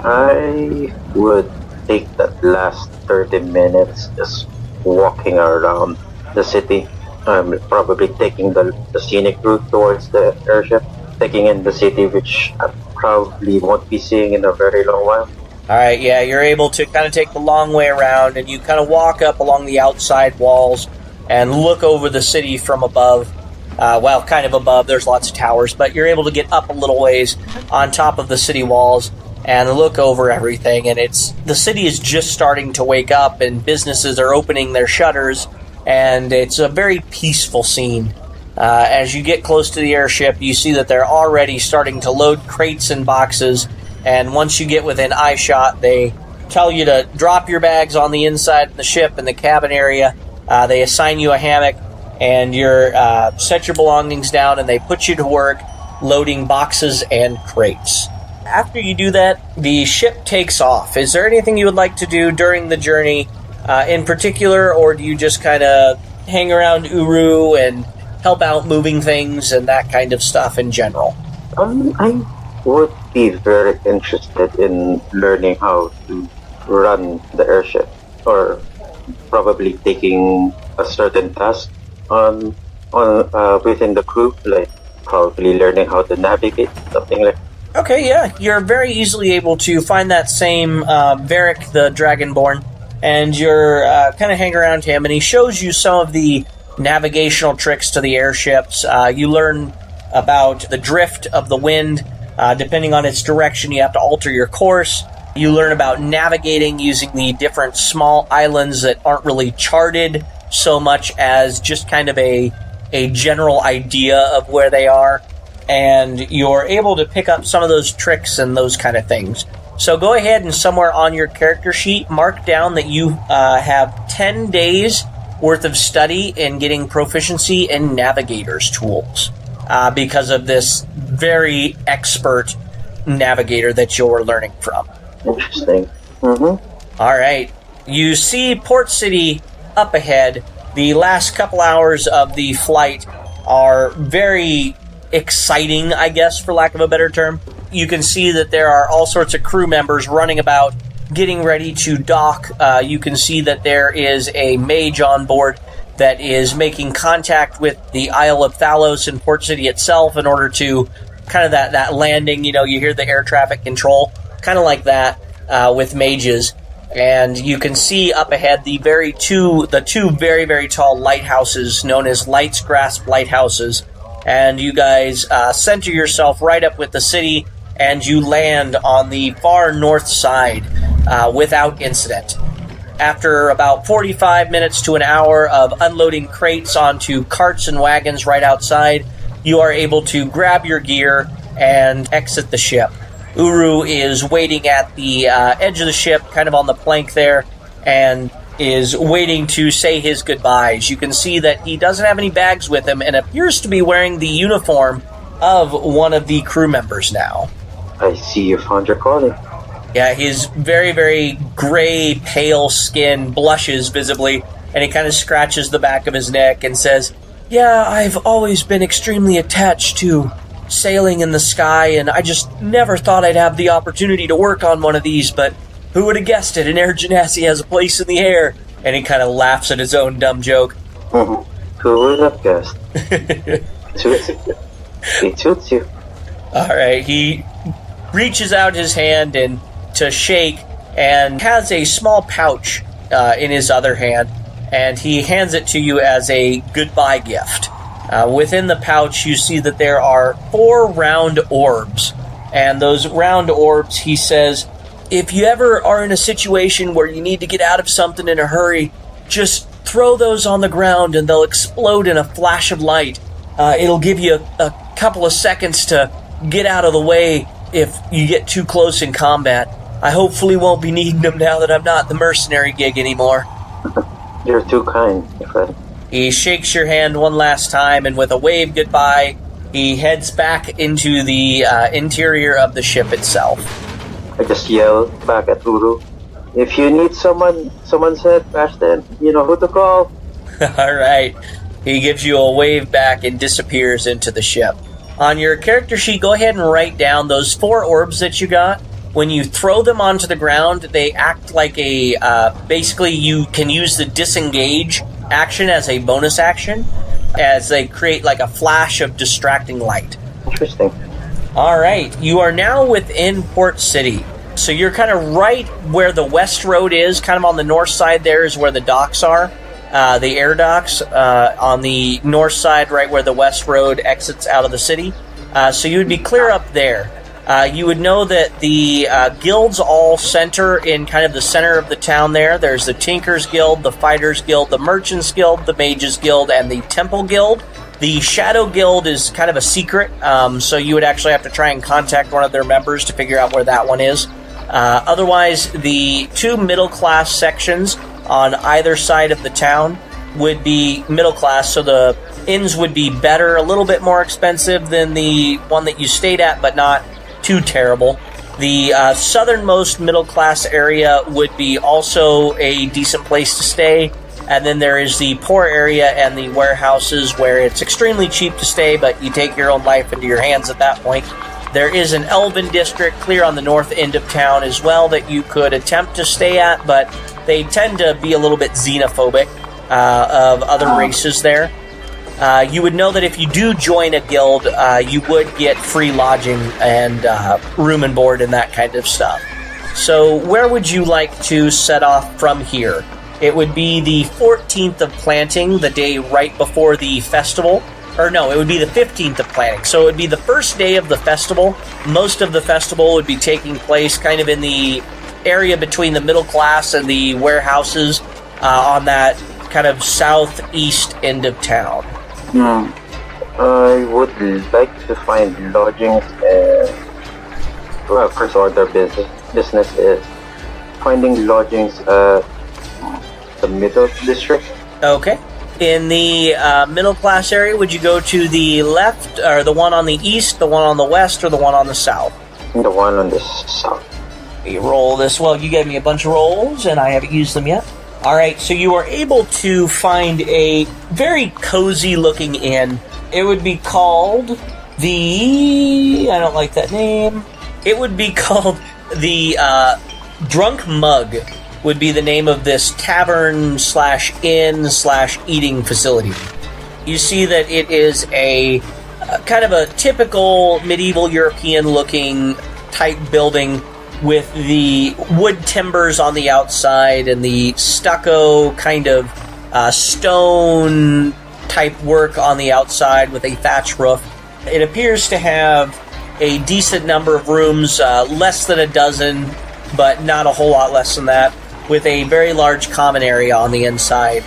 I would take that last 30 minutes just walking around the city. I'm probably taking the scenic route towards the airship, taking in the city, which I probably won't be seeing in a very long while. Alright, yeah, you're able to kind of take the long way around, and you kind of walk up along the outside walls and look over the city from above. Kind of above, there's lots of towers, but you're able to get up a little ways on top of the city walls and look over everything, and the city is just starting to wake up, and businesses are opening their shutters, and it's a very peaceful scene. As you get close to the airship, you see that they're already starting to load crates and boxes, and once you get within eyeshot, they tell you to drop your bags on the inside of the ship in the cabin area. They assign you a hammock, and you set your belongings down, and they put you to work loading boxes and crates. After you do that, the ship takes off. Is there anything you would like to do during the journey in particular, or do you just kind of hang around Uru and help out moving things and that kind of stuff in general? I would be very interested in learning how to run the airship, or probably taking a certain task on within the crew, like probably learning how to navigate, something like that. Okay, yeah, you're very easily able to find that same Varric the Dragonborn, and you're kind of hang around him, and he shows you some of the navigational tricks to the airships. You learn about the drift of the wind. Depending on its direction, you have to alter your course. You learn about navigating using the different small islands that aren't really charted so much as just kind of a general idea of where they are. And you're able to pick up some of those tricks and those kind of things. So go ahead and somewhere on your character sheet, mark down that you have 10 days worth of study in getting proficiency in navigator's tools because of this very expert navigator that you're learning from. Interesting. Mm-hmm. All right. You see Port City up ahead. The last couple hours of the flight are very exciting, I guess, for lack of a better term. You can see that there are all sorts of crew members running about, getting ready to dock. You can see that there is a mage on board that is making contact with the Isle of Thalos in Port City itself in order to kind of that landing. You hear the air traffic control, kind of like that with mages. And you can see up ahead the two very, very tall lighthouses known as Light's Grasp lighthouses. And you guys center yourself right up with the city, and you land on the far north side without incident. After about 45 minutes to an hour of unloading crates onto carts and wagons right outside, you are able to grab your gear and exit the ship. Uru is waiting at the edge of the ship, kind of on the plank there, and is waiting to say his goodbyes. You can see that he doesn't have any bags with him and appears to be wearing the uniform of one of the crew members now. I see you found your calling. Yeah, his very, very gray, pale skin blushes visibly, and he kind of scratches the back of his neck and says, "Yeah, I've always been extremely attached to sailing in the sky, and I just never thought I'd have the opportunity to work on one of these, but who would have guessed it? An air genasi has a place in the air." And he kind of laughs at his own dumb joke. Who would have guessed? It suits you. All right, he reaches out his hand and to shake, and has a small pouch in his other hand, and he hands it to you as a goodbye gift. Within the pouch, you see that there are 4 round orbs, and those round orbs, he says, if you ever are in a situation where you need to get out of something in a hurry, just throw those on the ground and they'll explode in a flash of light. It'll give you a couple of seconds to get out of the way if you get too close in combat. I hopefully won't be needing them now that I'm not the mercenary gig anymore. You're too kind, my friend. He shakes your hand one last time, and with a wave goodbye, he heads back into the interior of the ship itself. I just yell back at Uru, "If you need someone's head bashed in, you know who to call." All right. He gives you a wave back and disappears into the ship. On your character sheet, go ahead and write down those 4 orbs that you got. When you throw them onto the ground, they act like basically you can use the disengage action as a bonus action, as they create like a flash of distracting light. Interesting. All right, you are now within Port City. So you're kind of right where the West Road is, kind of on the north side there is where the docks are, the air docks on the north side, right where the West Road exits out of the city. So you would be clear up there. You would know that the guilds all center in kind of the center of the town there. There's the Tinkers Guild, the Fighters Guild, the Merchants Guild, the Mages Guild, and the Temple Guild. The Shadow Guild is kind of a secret, so you would actually have to try and contact one of their members to figure out where that one is. Otherwise, the 2 middle-class sections on either side of the town would be middle class, so the inns would be better, a little bit more expensive than the one that you stayed at, but not too terrible. The southernmost middle class area would be also a decent place to stay, and then there is the poor area and the warehouses where it's extremely cheap to stay, but you take your own life into your hands at that point. There is an elven district clear on the north end of town as well that you could attempt to stay at, but they tend to be a little bit xenophobic of other races there. You would know that if you do join a guild, you would get free lodging and room and board and that kind of stuff. So where would you like to set off from here? It would be the 14th of planting, the day right before the festival. Or no, it would be the 15th of planting. So it would be the first day of the festival. Most of the festival would be taking place kind of in the area between the middle class and the warehouses on that kind of southeast end of town. I would like to find lodgings and... Well, first order business is finding lodgings at the middle district. Okay. In the middle class area, would you go to the left, or the one on the east, the one on the west, or the one on the south? The one on the south. You roll this. Well, you gave me a bunch of rolls, and I haven't used them yet. All right, so you are able to find a very cozy-looking inn. It would be called the... I don't like that name. It would be called the Drunk Mug would be the name of this tavern/inn/eating facility. You see that it is a kind of a typical medieval European-looking type building with the wood timbers on the outside and the stucco kind of stone type work on the outside with a thatch roof. It appears to have a decent number of rooms, less than a dozen, but not a whole lot less than that, with a very large common area on the inside.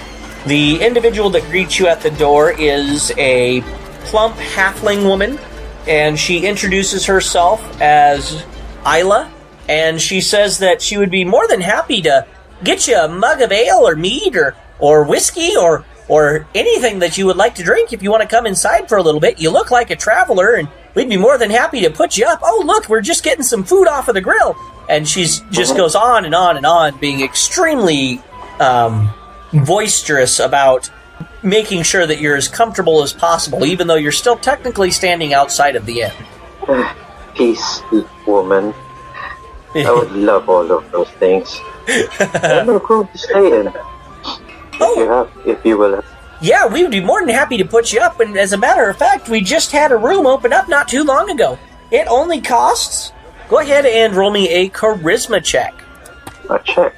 The individual that greets you at the door is a plump halfling woman, and she introduces herself as Isla, and she says that she would be more than happy to get you a mug of ale or mead or whiskey or anything that you would like to drink if you want to come inside for a little bit. You look like a traveler, and we'd be more than happy to put you up. Oh, look, we're just getting some food off of the grill. And she just goes on and on and on, being extremely boisterous about making sure that you're as comfortable as possible, even though you're still technically standing outside of the inn. Peace, woman. I would love all of those things. I'm going to stay in. If you will. Yeah, we would be more than happy to put you up. And as a matter of fact, we just had a room open up not too long ago. It only costs... Go ahead and roll me a charisma check. A check?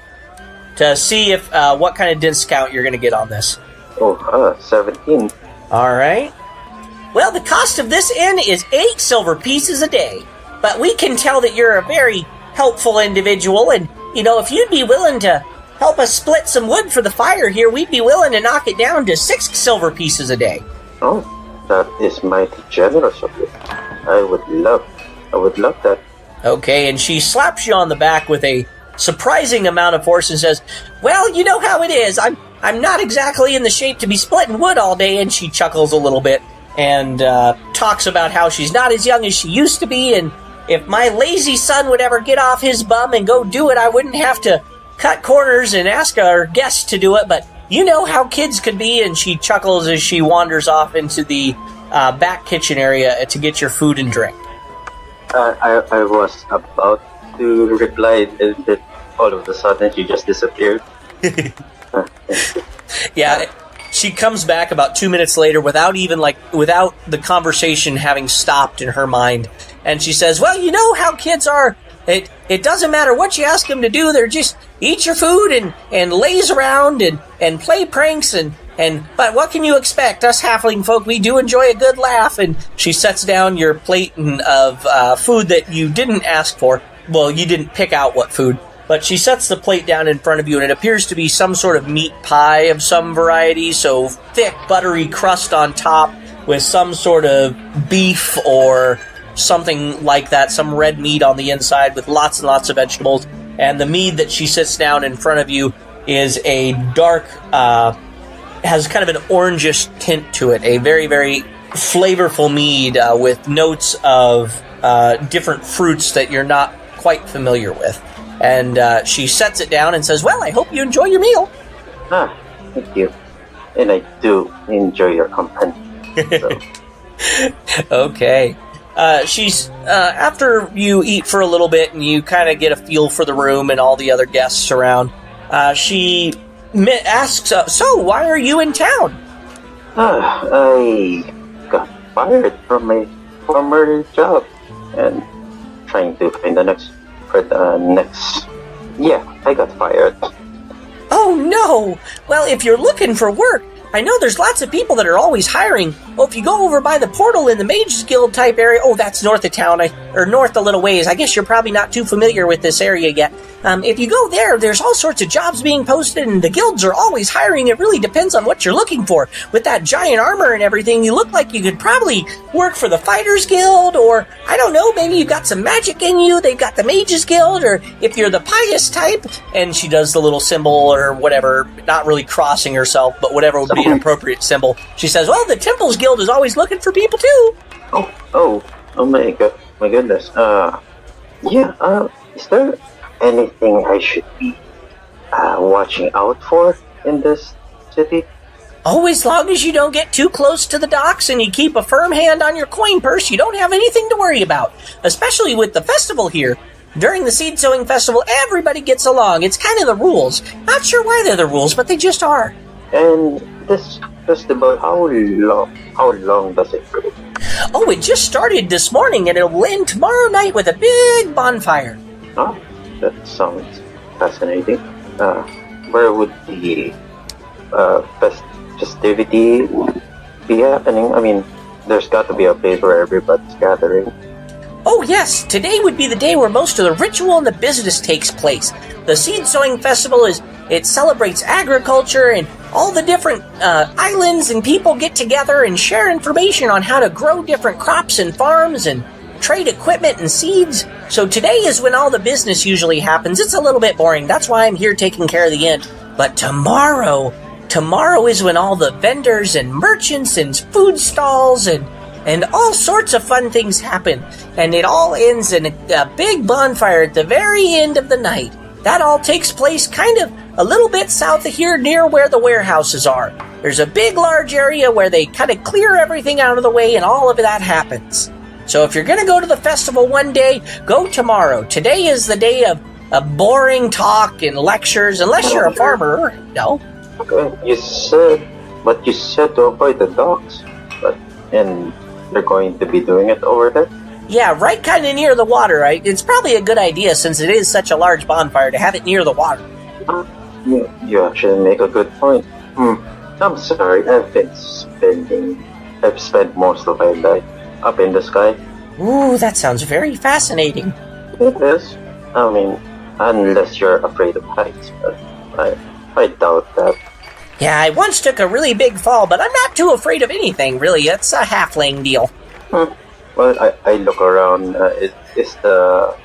To see if what kind of discount you're going to get on this. 17. All right. Well, the cost of this inn is 8 silver pieces a day. But we can tell that you're a very helpful individual, and, you know, if you'd be willing to help us split some wood for the fire here, we'd be willing to knock it down to 6 silver pieces a day. Oh, that is mighty generous of you. I would love that. Okay, and she slaps you on the back with a surprising amount of force and says, well, you know how it is. I'm not exactly in the shape to be splitting wood all day, and she chuckles a little bit and talks about how she's not as young as she used to be, and if my lazy son would ever get off his bum and go do it, I wouldn't have to cut corners and ask our guests to do it, but you know how kids could be, and she chuckles as she wanders off into the back kitchen area to get your food and drink. I was about to reply, and then all of a sudden she just disappeared. Yeah, she comes back about 2 minutes later without the conversation having stopped in her mind, and she says, well, you know how kids are. It doesn't matter what you ask them to do, they're just eat your food and laze around and play pranks but what can you expect? Us halfling folk, we do enjoy a good laugh. And she sets down your plate of food that you didn't ask for. Well, you didn't pick out what food, but she sets the plate down in front of you, and it appears to be some sort of meat pie of some variety, so thick, buttery crust on top with some sort of beef or something like that, some red meat on the inside with lots and lots of vegetables. And the mead that she sits down in front of you is a dark... has kind of an orangish tint to it, a very, very flavorful mead with notes of different fruits that you're not quite familiar with. And she sets it down and says, well, I hope you enjoy your meal. Thank you. And I do enjoy your company. So. Okay. She's after you eat for a little bit and you kind of get a feel for the room and all the other guests around, she... asks, so why are you in town? I got fired from my former job and trying to find the next. Yeah, I got fired. Oh no! Well, if you're looking for work, I know there's lots of people that are always hiring. Well, if you go over by the portal in the Mage's Guild type area, that's north of town, or north a little ways. I guess you're probably not too familiar with this area yet. If you go there, there's all sorts of jobs being posted, and the guilds are always hiring. It really depends on what you're looking for. With that giant armor and everything, you look like you could probably work for the Fighters Guild, or, I don't know, maybe you've got some magic in you. They've got the Mages Guild, or if you're the pious type, and she does the little symbol or whatever, not really crossing herself, but whatever would be an appropriate symbol. She says, well, the Temples Guild is always looking for people, too. Oh my goodness. Is there anything I should be watching out for in this city? Oh, as long as you don't get too close to the docks and you keep a firm hand on your coin purse, you don't have anything to worry about. Especially with the festival here. During the Seed Sowing Festival, everybody gets along. It's kind of the rules. Not sure why they're the rules, but they just are. And this festival, how long does it go? Oh, it just started this morning and it'll end tomorrow night with a big bonfire. Oh, that sounds fascinating. Where would the festivity be happening? I mean, there's got to be a place where everybody's gathering. Oh yes, today would be the day where most of the ritual and the business takes place. The Seed Sowing Festival it celebrates agriculture, and all the different islands and people get together and share information on how to grow different crops and farms and trade equipment and seeds. So today is when all the business usually happens. It's a little bit boring. That's why I'm here taking care of the end. But tomorrow is when all the vendors and merchants and food stalls and all sorts of fun things happen. And it all ends in a big bonfire at the very end of the night. That all takes place kind of a little bit south of here near where the warehouses are. There's a big, large area where they kind of clear everything out of the way and all of that happens. So if you're going to go to the festival one day, go tomorrow. Today is the day of boring talk and lectures, unless you're a farmer. No? You said to avoid the docks, and they're going to be doing it over there? Yeah, right kind of near the water. It's probably a good idea, since it is such a large bonfire, to have it near the water. You actually make a good point. I'm sorry, I've spent most of my life up in the sky. Ooh, that sounds very fascinating. It is. I mean, unless you're afraid of heights, but I doubt that. Yeah, I once took a really big fall, but I'm not too afraid of anything, really. It's a halfling deal. Well, I look around. Is the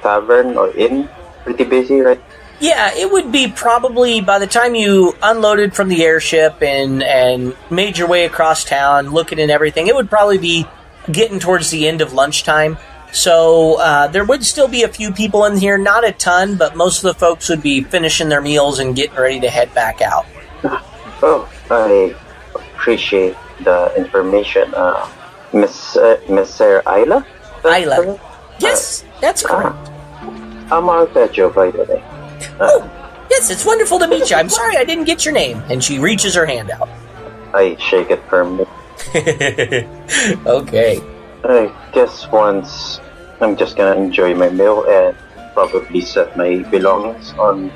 tavern or inn pretty busy, right? Yeah, it would be probably by the time you unloaded from the airship and made your way across town, looking at everything, it would probably be getting towards the end of lunchtime. So there would still be a few people in here, not a ton, but most of the folks would be finishing their meals and getting ready to head back out. Oh, I appreciate the information. Miss Sarah Isla? Isla. Yes, that's correct. I'm Arpeggio, by the way. Yes, it's wonderful to meet you. I'm sorry I didn't get your name. And she reaches her hand out. I shake it firmly. Okay. I guess once I'm just gonna enjoy my meal and probably set my belongings on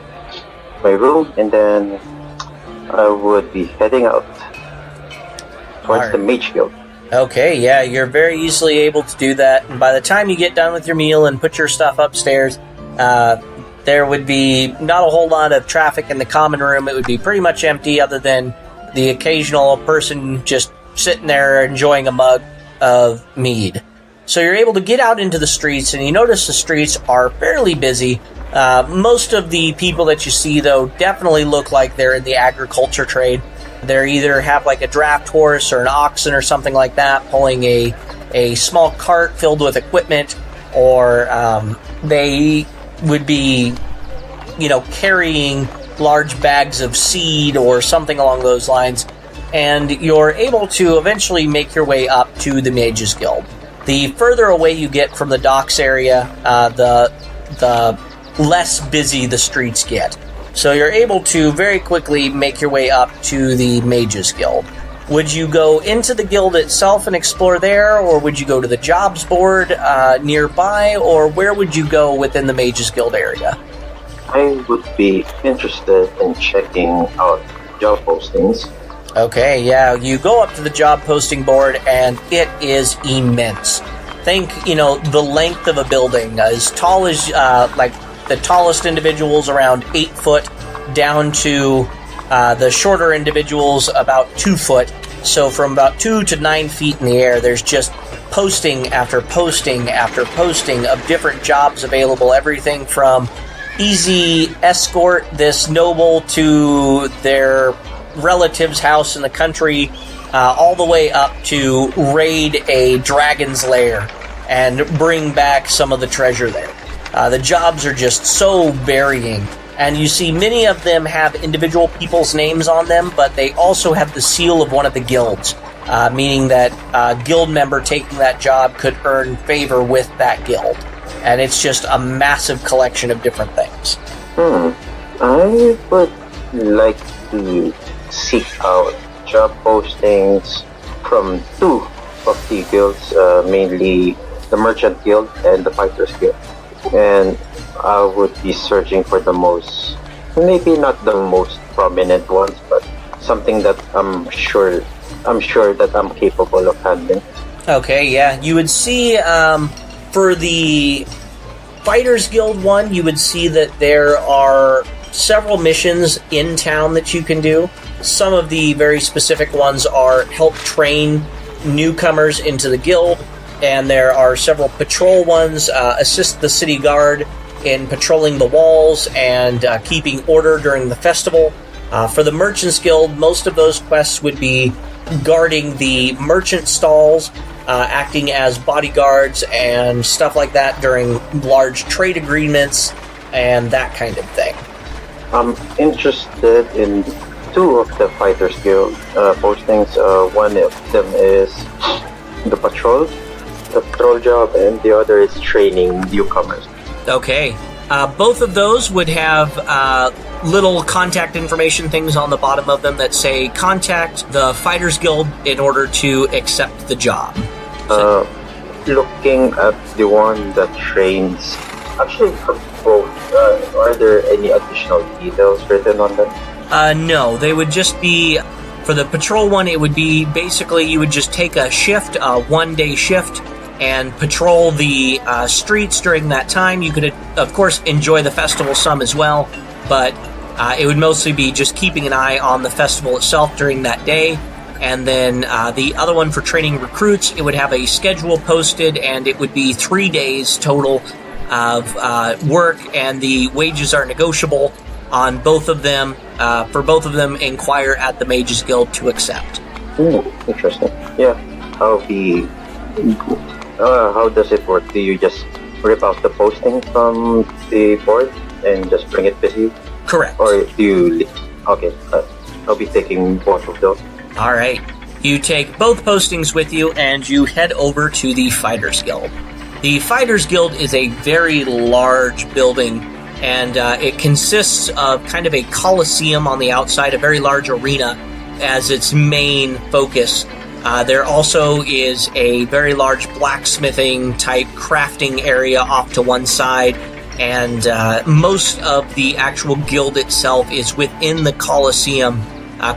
my room, and then I would be heading out towards the Mage Guild. Okay, yeah, you're very easily able to do that. And by the time you get done with your meal and put your stuff upstairs, there would be not a whole lot of traffic in the common room. It would be pretty much empty, other than the occasional person just sitting there enjoying a mug of mead. So you're able to get out into the streets, and you notice the streets are fairly busy. Most of the people that you see, though, definitely look like they're in the agriculture trade. They either have like a draft horse or an oxen or something like that, pulling a small cart filled with equipment, or they would be, carrying large bags of seed or something along those lines. And you're able to eventually make your way up to the Mages Guild. The further away you get from the docks area, the less busy the streets get. So you're able to very quickly make your way up to the Mages Guild. Would you go into the guild itself and explore there, or would you go to the jobs board nearby, or where would you go within the Mages Guild area? I would be interested in checking out job postings. Okay, yeah, you go up to the job posting board, and it is immense. Think, the length of a building, as tall as, the tallest individuals around 8 foot, down to the shorter individuals about 2 foot. So from about 2 to 9 feet in the air, there's just posting after posting after posting of different jobs available. Everything from easy escort this noble to their relative's house in the country, all the way up to raid a dragon's lair and bring back some of the treasure there. The jobs are just so varying. And you see many of them have individual people's names on them, but they also have the seal of one of the guilds, meaning that a guild member taking that job could earn favor with that guild. And it's just a massive collection of different things. I would like to seek out job postings from two of the guilds, mainly the Merchant Guild and the Fighters Guild. And I would be searching for the most, maybe not the most prominent ones, but something that I'm sure that I'm capable of handling. Okay, yeah. You would see, for the Fighters Guild one, you would see that there are several missions in town that you can do. Some of the very specific ones are help train newcomers into the guild, and there are several patrol ones, assist the city guard in patrolling the walls and keeping order during the festival. For the Merchants Guild, most of those quests would be guarding the merchant stalls, acting as bodyguards and stuff like that during large trade agreements and that kind of thing. I'm interested in two of the Fighters Guild postings. One of them is the patrol job, and the other is training newcomers. Okay. Both of those would have little contact information things on the bottom of them that say contact the Fighters Guild in order to accept the job. Looking at the one that trains, actually for both, are there any additional details written on them? No, they would just be, for the patrol one, it would be basically you would just take a shift, a one-day shift, and patrol the streets during that time. You could, of course, enjoy the festival some as well, but it would mostly be just keeping an eye on the festival itself during that day. And then the other one for training recruits, it would have a schedule posted, and it would be 3 days total of work, and the wages are negotiable on both of them. For both of them, inquire at the Mages Guild to accept. Interesting. Yeah, how does it work? Do you just rip out the posting from the board and just bring it with you? Correct. Or do you... Okay, I'll be taking both of those. All right. You take both postings with you, and you head over to the Fighters Guild. The Fighters Guild is a very large building, and it consists of kind of a coliseum on the outside, a very large arena as its main focus. There also is a very large blacksmithing type crafting area off to one side, and most of the actual guild itself is within the coliseum,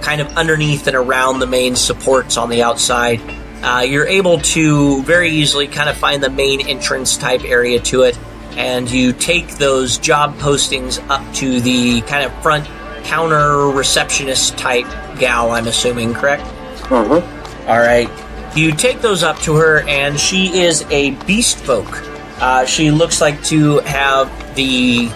kind of underneath and around the main supports on the outside. You're able to very easily kind of find the main entrance type area to it, and you take those job postings up to the kind of front counter receptionist type gal, I'm assuming, correct? Mm-hmm. All right. You take those up to her, and she is a beast folk. She looks like to have the...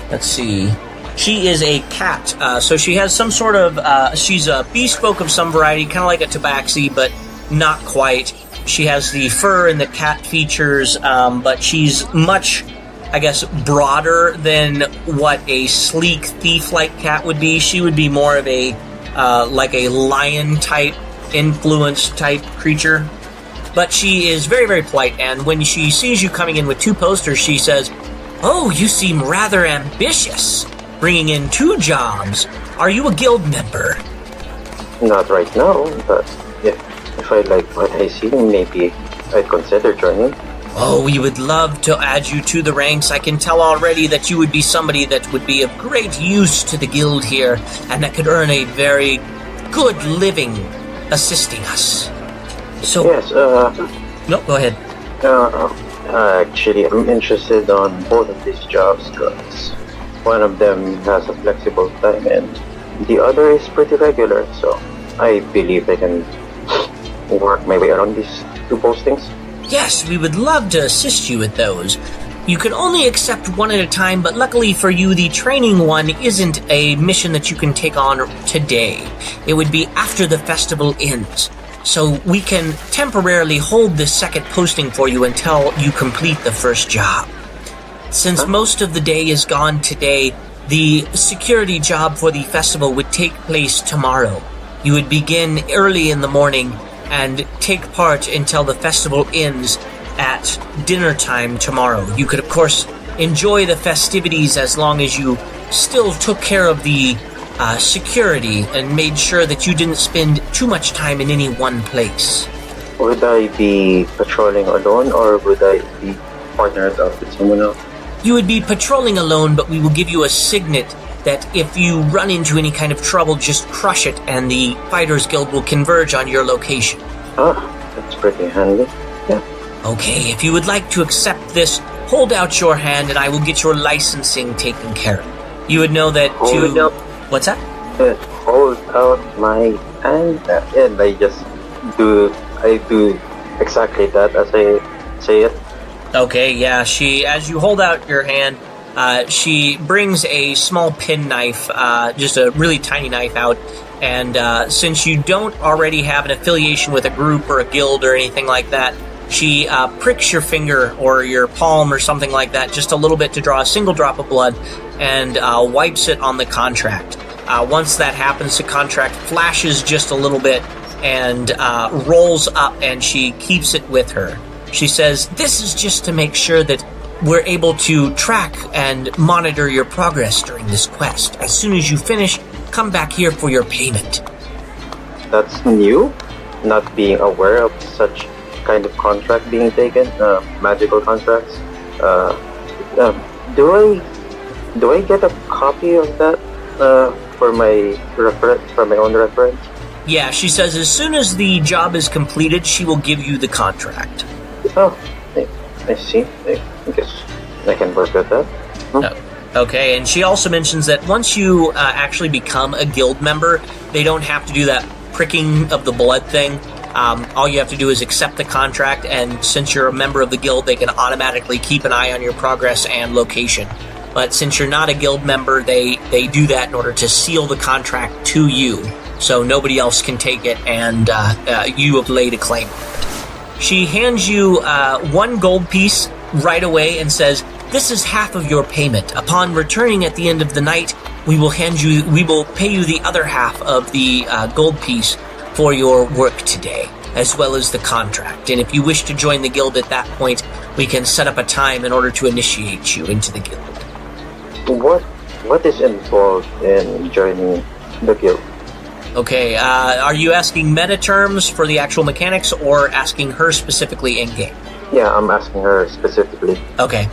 Let's see. She is a cat. So she has some sort of... she's a beast folk of some variety, kind of like a tabaxi, but not quite. She has the fur and the cat features, but she's much, I guess, broader than what a sleek thief-like cat would be. She would be more of a, like a lion-type influence type creature, but she is very, very polite, and when she sees you coming in with two posters, she says, "Oh, you seem rather ambitious, bringing in 2 jobs. Are you a guild member?" Not right now, but if I like what I see, maybe I'd consider joining. Oh, we would love to add you to the ranks. I can tell already that you would be somebody that would be of great use to the guild here, and that could earn a very good living assisting us. So... Yes, No, go ahead. Actually, I'm interested on both of these jobs because one of them has a flexible time and the other is pretty regular, so I believe I can work my way around these 2 postings. Yes, we would love to assist you with those. You can only accept one at a time, but luckily for you, the training one isn't a mission that you can take on today. It would be after the festival ends. So we can temporarily hold this second posting for you until you complete the first job. Since most of the day is gone today, the security job for the festival would take place tomorrow. You would begin early in the morning and take part until the festival ends at dinner time tomorrow. You could, of course, enjoy the festivities as long as you still took care of the security and made sure that you didn't spend too much time in any one place. Would I be patrolling alone, or would I be partnered up with someone else? You would be patrolling alone, but we will give you a signet that if you run into any kind of trouble, just crush it and the Fighters Guild will converge on your location. Ah, that's pretty handy. Yeah. Okay, if you would like to accept this, hold out your hand and I will get your licensing taken care of. You would know that What's that? Hold out my hand, and I do exactly that as I say it. Okay, yeah, as you hold out your hand, she brings a small penknife, just a really tiny knife out, and since you don't already have an affiliation with a group or a guild or anything like that, she pricks your finger or your palm or something like that just a little bit to draw a single drop of blood and wipes it on the contract. Once that happens, the contract flashes just a little bit and rolls up, and she keeps it with her. She says, "This is just to make sure that we're able to track and monitor your progress during this quest. As soon as you finish, come back here for your payment." That's new, not being aware of such kind of contract being taken, magical contracts. Do I get a copy of that for my own reference? Yeah, she says as soon as the job is completed, she will give you the contract. Oh, I see. I guess I can work with that. Okay, and she also mentions that once you actually become a guild member, they don't have to do that pricking of the blood thing. All you have to do is accept the contract, and since you're a member of the guild, they can automatically keep an eye on your progress and location. But since you're not a guild member, they do that in order to seal the contract to you, so nobody else can take it, and you have laid a claim. She hands you 1 gold piece right away and says, "This is half of your payment. Upon returning at the end of the night, we will pay you the other half of the gold piece for your work today, as well as the contract. And if you wish to join the guild at that point, we can set up a time in order to initiate you into the guild." What is involved in joining the guild? Okay, are you asking meta terms for the actual mechanics, or asking her specifically in-game? Yeah, I'm asking her specifically. Okay.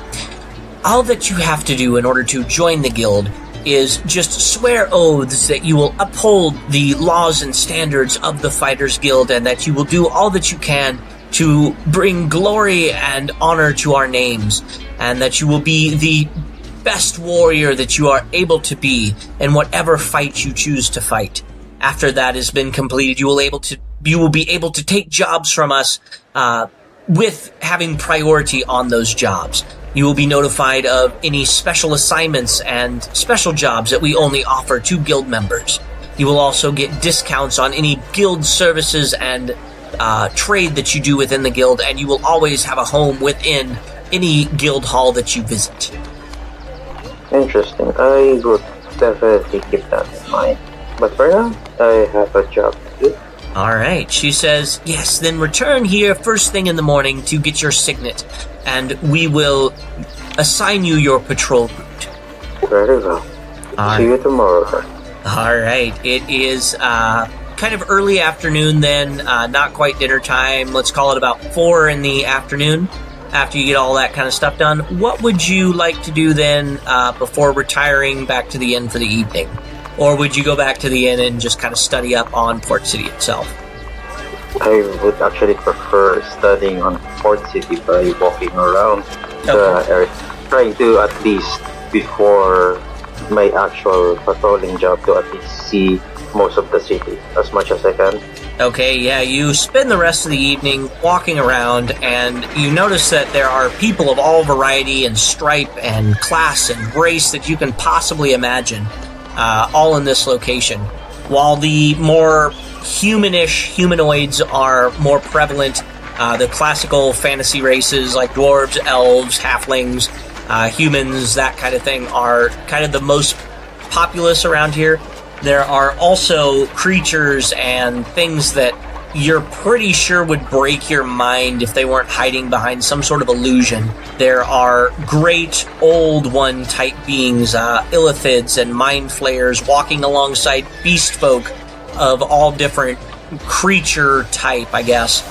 All that you have to do in order to join the guild is just swear oaths that you will uphold the laws and standards of the Fighters Guild, and that you will do all that you can to bring glory and honor to our names, and that you will be the best warrior that you are able to be in whatever fight you choose to fight. After that has been completed, you will be able to take jobs from us with having priority on those jobs. You will be notified of any special assignments and special jobs that we only offer to guild members. You will also get discounts on any guild services and trade that you do within the guild, and you will always have a home within any guild hall that you visit. Interesting. I would definitely keep that in mind. But for now, I have a job to do. Alright, she says, "Yes, then return here first thing in the morning to get your signet, and we will assign you your patrol route." Very well. See you tomorrow. Alright, it is kind of early afternoon then, not quite dinner time. Let's call it about 4 in the afternoon. After you get all that kind of stuff done, what would you like to do then before retiring back to the inn for the evening? Or would you go back to the inn and just kind of study up on Port City itself? I would actually prefer studying on Port City by walking around the area, trying to at least before my actual patrolling job to at least see most of the city as much as I can. Okay, yeah, you spend the rest of the evening walking around, and you notice that there are people of all variety and stripe and class and race that you can possibly imagine, all in this location. While the more humanoids are more prevalent, the classical fantasy races like dwarves, elves, halflings, humans, that kind of thing, are kind of the most populous around here. There are also creatures and things that you're pretty sure would break your mind if they weren't hiding behind some sort of illusion. There are great old one type beings, illithids and mind flayers walking alongside beast folk of all different creature type, I guess.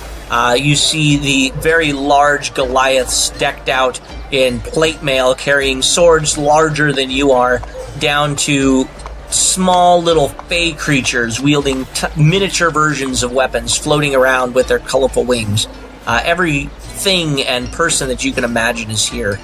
You see the very large Goliaths decked out in plate mail, carrying swords larger than you are, down to small little fey creatures wielding miniature versions of weapons floating around with their colorful wings. Every thing and person that you can imagine is here.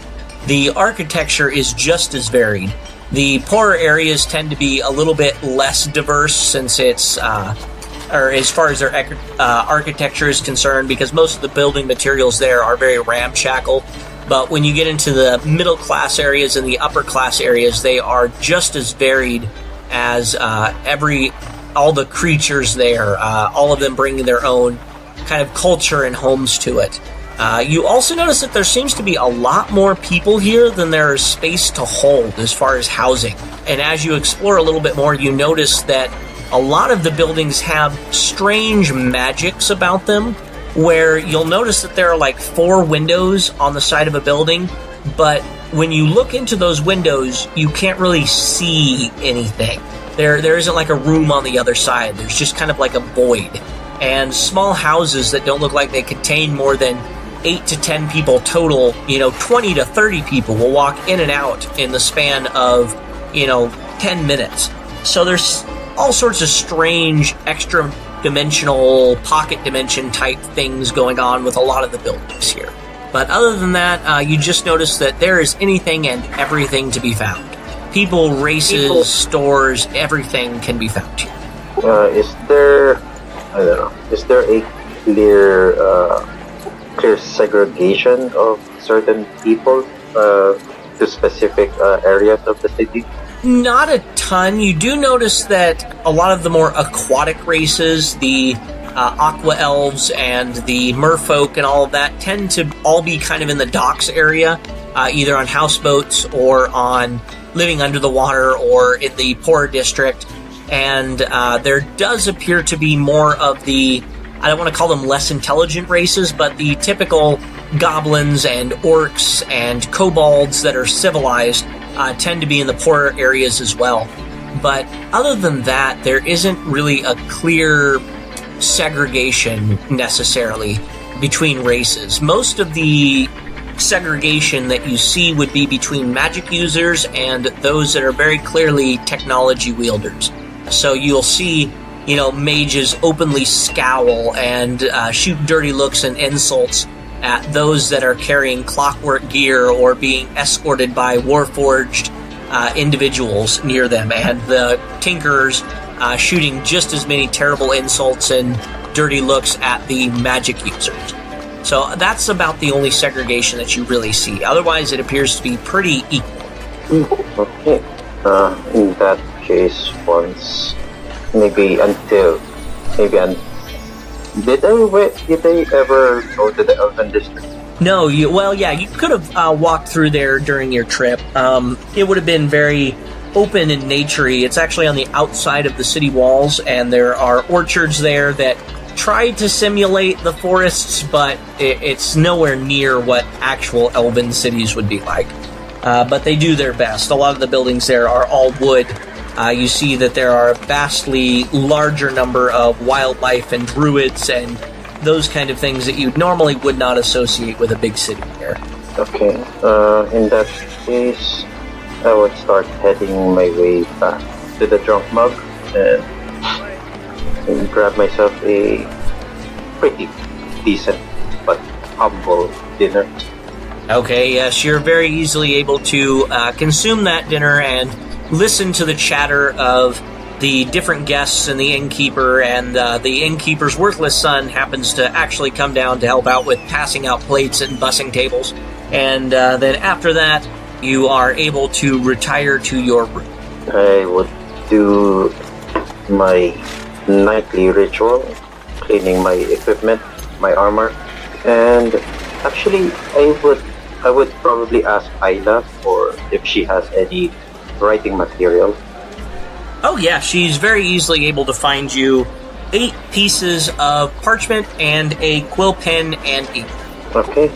The architecture is just as varied. The poorer areas tend to be a little bit less diverse since it's, or as far as their architecture is concerned, because most of the building materials there are very ramshackle. But when you get into the middle class areas and the upper class areas, they are just as varied as all the creatures there, all of them bringing their own kind of culture and homes to it. You also notice that there seems to be a lot more people here than there is space to hold as far as housing. And as you explore a little bit more, you notice that a lot of the buildings have strange magics about them, where you'll notice that there are like 4 windows on the side of a building, but when you look into those windows, you can't really see anything. There isn't like a room on the other side. There's just kind of like a void. And small houses that don't look like they contain more than 8 to 10 people total, 20 to 30 people will walk in and out in the span of, 10 minutes. So there's all sorts of strange, extra-dimensional, pocket dimension type things going on with a lot of the buildings here. But other than that, you just notice that there is anything and everything to be found. People, races, stores, everything can be found here. Is there a clear segregation of certain people to specific areas of the city? Not a ton. You do notice that a lot of the more aquatic races, the aqua elves and the merfolk and all of that, tend to all be kind of in the docks area, either on houseboats or on living under the water or in the poorer district. And there does appear to be more of the, I don't want to call them less intelligent races, but the typical goblins and orcs and kobolds that are civilized tend to be in the poorer areas as well. But other than that, there isn't really a clear segregation necessarily between races. Most of the segregation that you see would be between magic users and those that are very clearly technology wielders. So you'll see, mages openly scowl and shoot dirty looks and insults at those that are carrying clockwork gear or being escorted by warforged individuals near them, and the tinkerers shooting just as many terrible insults and dirty looks at the magic users. So that's about the only segregation that you really see. Otherwise, it appears to be pretty equal. Okay. In that case, did I ever go to the Elven District? No, you could have walked through there during your trip. It would have been very open and naturey. It's actually on the outside of the city walls, and there are orchards there that try to simulate the forests, but it's nowhere near what actual elven cities would be like. But they do their best. A lot of the buildings there are all wood. You see that there are a vastly larger number of wildlife and druids and those kind of things that you normally would not associate with a big city here. Okay. In that case, I would start heading my way back to the drunk mug and grab myself a pretty decent but humble dinner. Okay, yes, you're very easily able to consume that dinner and listen to the chatter of the different guests and the innkeeper, and the innkeeper's worthless son happens to actually come down to help out with passing out plates and bussing tables. And then after that, you are able to retire to your room. I would do my nightly ritual, cleaning my equipment, my armor, and actually I would I would probably ask Ayla or if she has any writing material. Oh yeah, she's very easily able to find you 8 pieces of parchment and a quill pen and ink. Okay.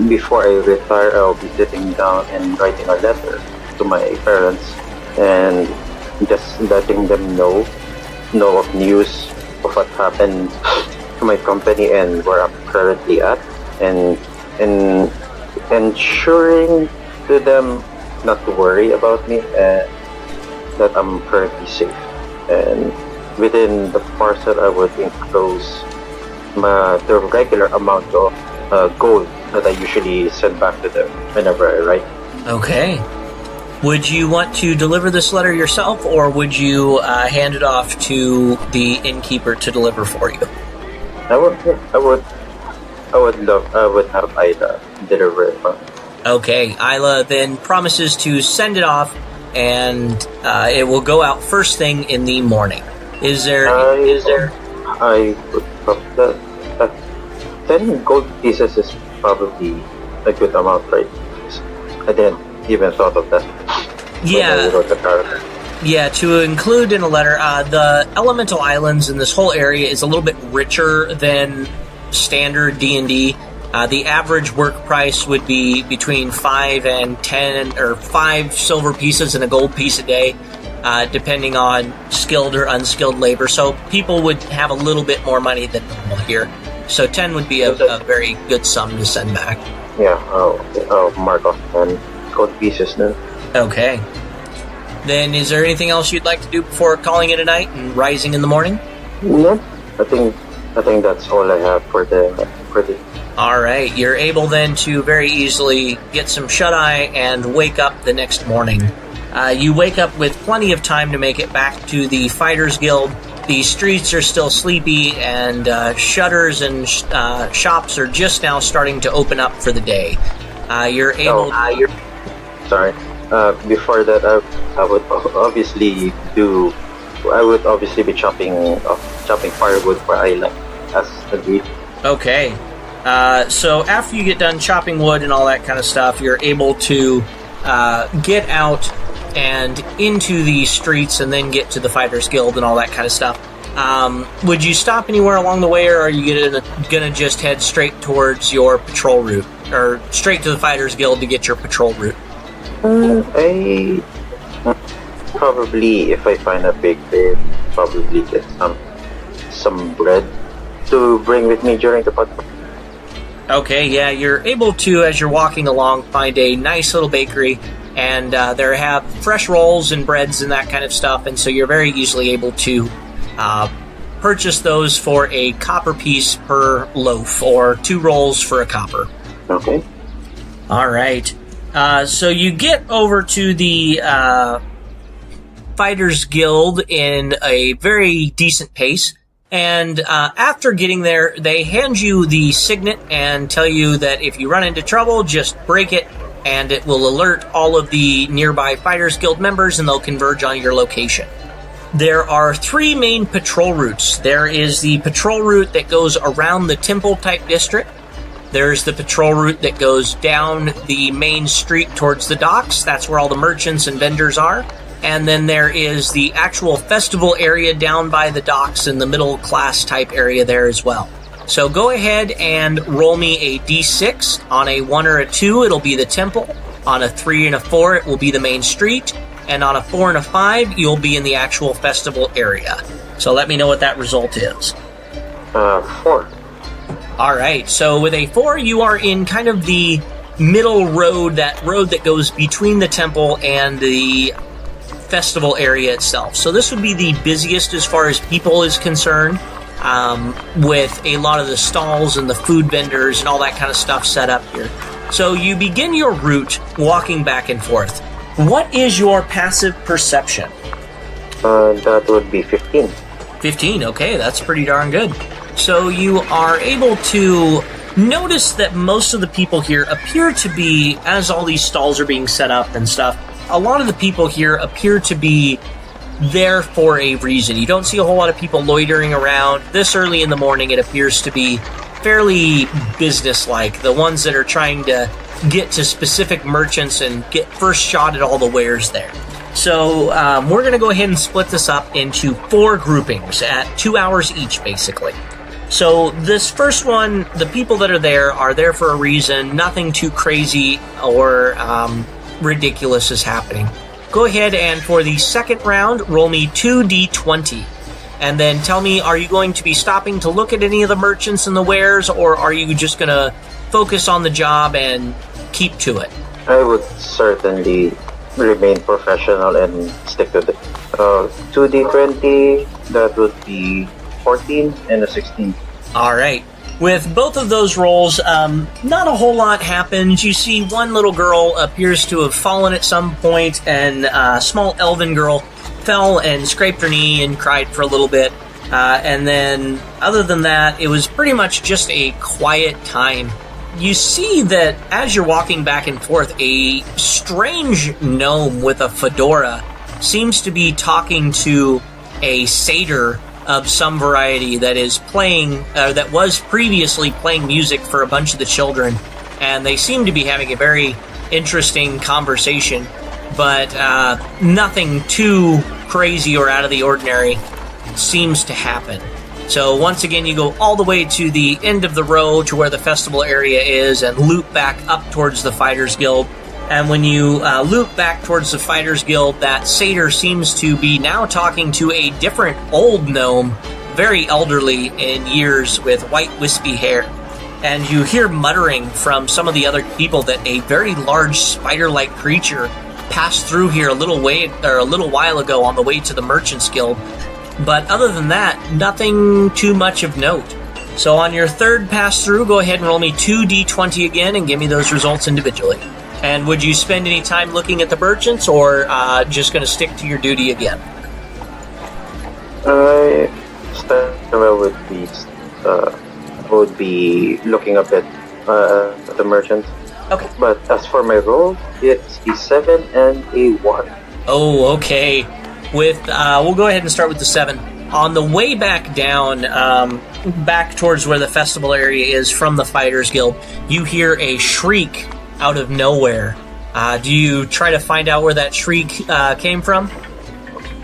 Before I retire, I'll be sitting down and writing a letter to my parents and just letting them know of news of what happened to my company and where I'm currently at, and ensuring to them not to worry about me and that I'm currently safe. And within the parcel, I would enclose the regular amount of gold that I usually send back to them whenever I write. Okay. Would you want to deliver this letter yourself, or would you hand it off to the innkeeper to deliver for you? I would have Ayla deliver it. Okay, Isla then promises to send it off, and it will go out first thing in the morning. I would probably 10 gold pieces is probably a good amount, right? I didn't even thought of that. Yeah, to include in a letter, the elemental islands in this whole area is a little bit richer than standard D&D. The average work price would be between 5 and 10, or 5 silver pieces and a gold piece a day, depending on skilled or unskilled labor. So people would have a little bit more money than normal here. So 10 would be a very good sum to send back. Yeah, I'll mark off 10 gold pieces then. Okay. Then is there anything else you'd like to do before calling it a night and rising in the morning? No, I think that's all I have for the. All right, you're able then to very easily get some shut-eye and wake up the next morning. You wake up with plenty of time to make it back to the Fighters Guild. The streets are still sleepy, and shutters and shops are just now starting to open up for the day. You're able. Sorry. Before that, I would obviously be chopping firewood for Ayla as agreed. Okay. So after you get done chopping wood and all that kind of stuff, you're able to get out and into the streets and then get to the Fighters Guild and all that kind of stuff. Would you stop anywhere along the way, or are you gonna just head straight towards your patrol route, or straight to the Fighters Guild to get your patrol route? I probably, if I find a big bear, probably get some bread to bring with me during the patrol. Okay, yeah, you're able to, as you're walking along, find a nice little bakery, and they have fresh rolls and breads and that kind of stuff, and so you're very easily able to purchase those for a copper piece per loaf, or 2 rolls for a copper. Okay. All right. So you get over to the Fighters Guild in a very decent pace. And after getting there, they hand you the signet and tell you that if you run into trouble, just break it, and it will alert all of the nearby Fighters Guild members, and they'll converge on your location. There are 3 main patrol routes. There is the patrol route that goes around the temple-type district. There's the patrol route that goes down the main street towards the docks. That's where all the merchants and vendors are. And then there is the actual festival area down by the docks in the middle class type area there as well. So go ahead and roll me a d6. On a 1 or a 2, it'll be the temple. On a 3 and a 4, it will be the main street. And on a 4 and a 5, you'll be in the actual festival area. So let me know what that result is. 4. All right, so with a 4, you are in kind of the middle road, that road that goes between the temple and the festival area itself. So this would be the busiest as far as people is concerned, with a lot of the stalls and the food vendors and all that kind of stuff set up here. So you begin your route walking back and forth. What is your passive perception? That would be 15. 15, okay, that's pretty darn good. So you are able to notice that most of the people here appear to be, as all these stalls are being set up and stuff, a lot of the people here appear to be there for a reason. You don't see a whole lot of people loitering around. This early in the morning, it appears to be fairly businesslike, the ones that are trying to get to specific merchants and get first shot at all the wares there. So we're going to go ahead and split this up into 4 groupings at 2 hours each, basically. So this first one, the people that are there for a reason. Nothing too crazy or ridiculous is happening. Go ahead and for the second round, roll me 2d20. And then tell me, are you going to be stopping to look at any of the merchants and the wares, or are you just going to focus on the job and keep to it? I would certainly remain professional and stick to it. 2d20, that would be 14 and a 16. All right. With both of those rolls, not a whole lot happens. You see one little girl appears to have fallen at some point, and a small elven girl fell and scraped her knee and cried for a little bit. And then, other than that, it was pretty much just a quiet time. You see that as you're walking back and forth, a strange gnome with a fedora seems to be talking to a satyr of some variety that is playing, that was previously playing music for a bunch of the children, and they seem to be having a very interesting conversation, but nothing too crazy or out of the ordinary seems to happen. So once again, you go all the way to the end of the row to where the festival area is and loop back up towards the Fighters Guild. And when you loop back towards the Fighters Guild, that satyr seems to be now talking to a different old gnome, very elderly in years with white wispy hair. And you hear muttering from some of the other people that a very large spider-like creature passed through here a little while ago on the way to the Merchants Guild. But other than that, nothing too much of note. So on your third pass through, go ahead and roll me 2d20 again and give me those results individually. And would you spend any time looking at the merchants, or just going to stick to your duty again? I would be looking a bit at the merchants. Okay. But as for my roll, it's a 7 and a 1. Oh, okay. With we'll go ahead and start with the 7. On the way back down, back towards where the festival area is from the Fighters Guild, you hear a shriek out of nowhere. Do you try to find out where that shriek came from?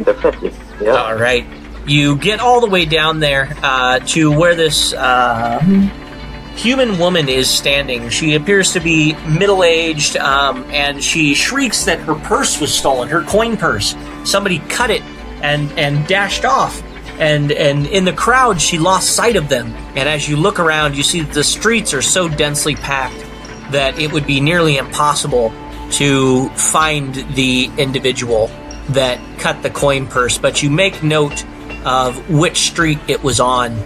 Definitely, yeah. All right. You get all the way down there to where this human woman is standing. She appears to be middle-aged, and she shrieks that her purse was stolen, her coin purse. Somebody cut it and dashed off. And in the crowd, she lost sight of them. And as you look around, you see that the streets are so densely packed that it would be nearly impossible to find the individual that cut the coin purse. But you make note of which street it was on,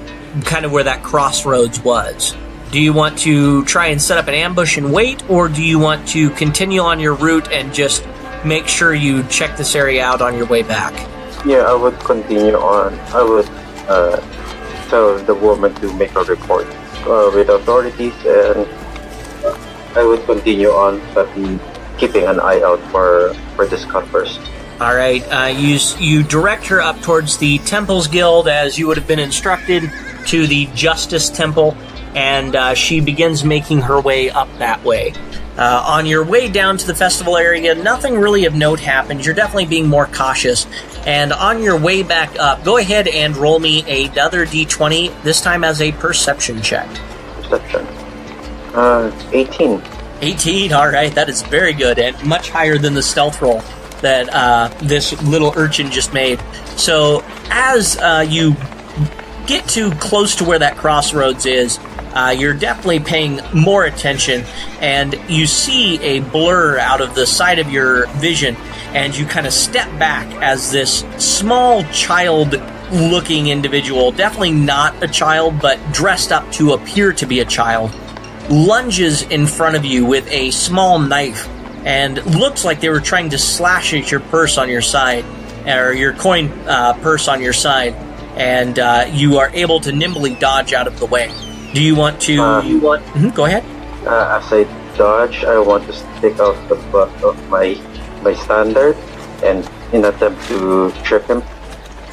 kind of where that crossroads was. Do you want to try and set up an ambush and wait, or do you want to continue on your route and just make sure you check this area out on your way back? Yeah, I would continue on. I would tell the woman to make a report with authorities, and I would continue on, but keeping an eye out for this cut first. All right, you direct her up towards the Temples Guild as you would have been instructed, to the Justice Temple, and she begins making her way up that way. On your way down to the festival area, nothing really of note happens. You're definitely being more cautious. And on your way back up, go ahead and roll me another d20, this time as a perception check. Perception. 18. 18, all right, that is very good, and much higher than the stealth roll that this little urchin just made. So as you get too close to where that crossroads is, you're definitely paying more attention, and you see a blur out of the side of your vision, and you kind of step back as this small child-looking individual, definitely not a child, but dressed up to appear to be a child, lunges in front of you with a small knife, and looks like they were trying to slash at your purse on your side, or your coin purse on your side, and you are able to nimbly dodge out of the way. Do you want to... Go ahead. As I dodge, I want to stick out the butt of my standard and in attempt to trip him.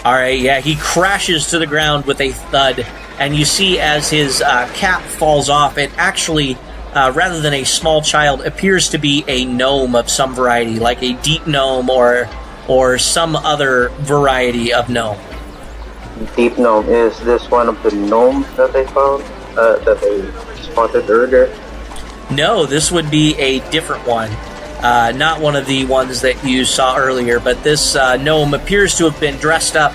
All right, yeah, he crashes to the ground with a thud, and you see as his cap falls off, it actually, rather than a small child, appears to be a gnome of some variety, like a deep gnome or some other variety of gnome. Deep gnome, is this one of the gnomes that I found, that I spotted earlier? No, this would be a different one. Not one of the ones that you saw earlier, but this gnome appears to have been dressed up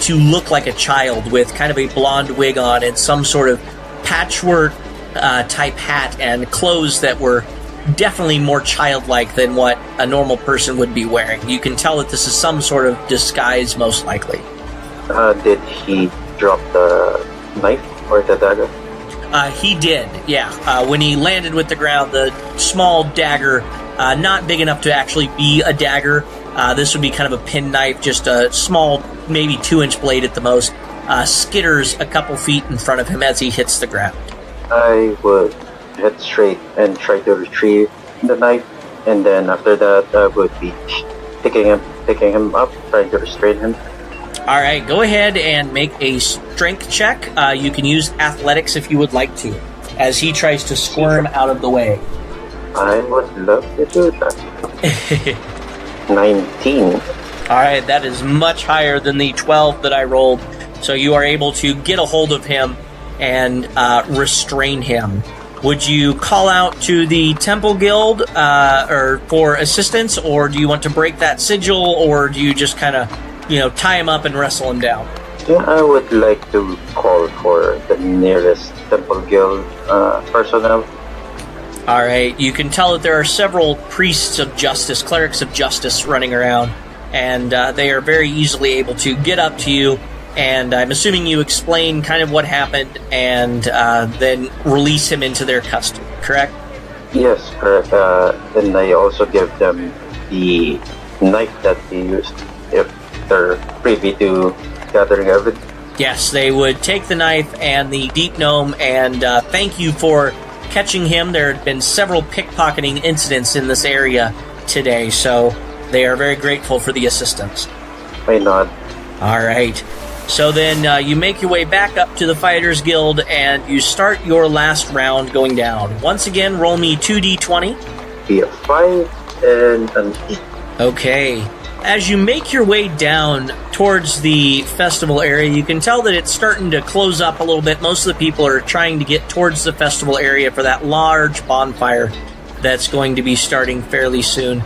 to look like a child with kind of a blonde wig on and some sort of patchwork type hat and clothes that were definitely more childlike than what a normal person would be wearing. You can tell that this is some sort of disguise, most likely. Did he drop the knife or the dagger? He did, yeah. When he landed with the ground, the small dagger, not big enough to actually be a dagger, this would be kind of a penknife, just a small, maybe 2-inch blade at the most, skitters a couple feet in front of him as he hits the ground. I would head straight and try to retrieve the knife, and then after that I would be picking him up, trying to restrain him. All right, go ahead and make a strength check. You can use athletics if you would like to, as he tries to squirm out of the way. I would love to do that. 19. All right, that is much higher than the 12 that I rolled, so you are able to get a hold of him and restrain him. Would you call out to the Temple Guild or for assistance, or do you want to break that sigil, or do you just kind of tie him up and wrestle him down? Yeah, I would like to call for the nearest Temple Guild personnel. All right, you can tell that there are several priests of justice, clerics of justice running around, and they are very easily able to get up to you, and I'm assuming you explain kind of what happened and then release him into their custody, correct? Yes, correct. And I also give them the knife that they used, if they're privy to gathering evidence. Yes, they would take the knife and the deep gnome, and thank you for catching him. There had been several pickpocketing incidents in this area today, so they are very grateful for the assistance. I nod. All right. So then you make your way back up to the Fighters Guild, and you start your last round going down. Once again, roll me 2d20. Be a 5 and an 8. Okay. As you make your way down towards the festival area, you can tell that it's starting to close up a little bit. Most of the people are trying to get towards the festival area for that large bonfire that's going to be starting fairly soon.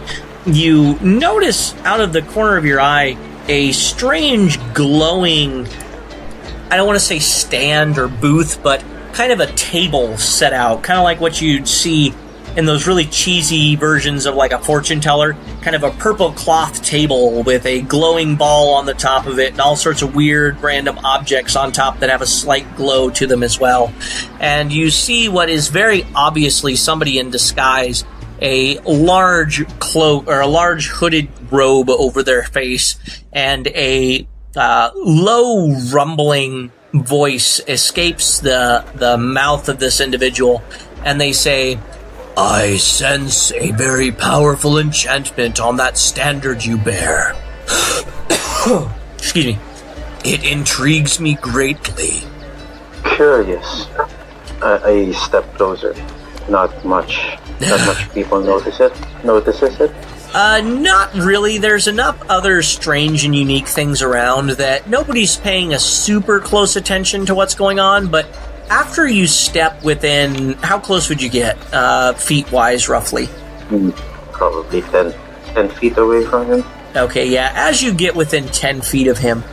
You notice out of the corner of your eye a strange glowing, I don't want to say stand or booth, but kind of a table set out, kind of like what you'd see in those really cheesy versions of like a fortune teller, kind of a purple cloth table with a glowing ball on the top of it and all sorts of weird random objects on top that have a slight glow to them as well. And you see what is very obviously somebody in disguise, a large cloak or a large hooded robe over their face, and a low rumbling voice escapes the mouth of this individual, and they say, "I sense a very powerful enchantment on that standard you bear." Excuse me. "It intrigues me greatly." Curious. I step closer. Not much people notices it. Not really. There's enough other strange and unique things around that nobody's paying a super close attention to what's going on, but after you step within, how close would you get, feet-wise, roughly? Probably 10 feet away from him. Okay, yeah. As you get within 10 feet of him,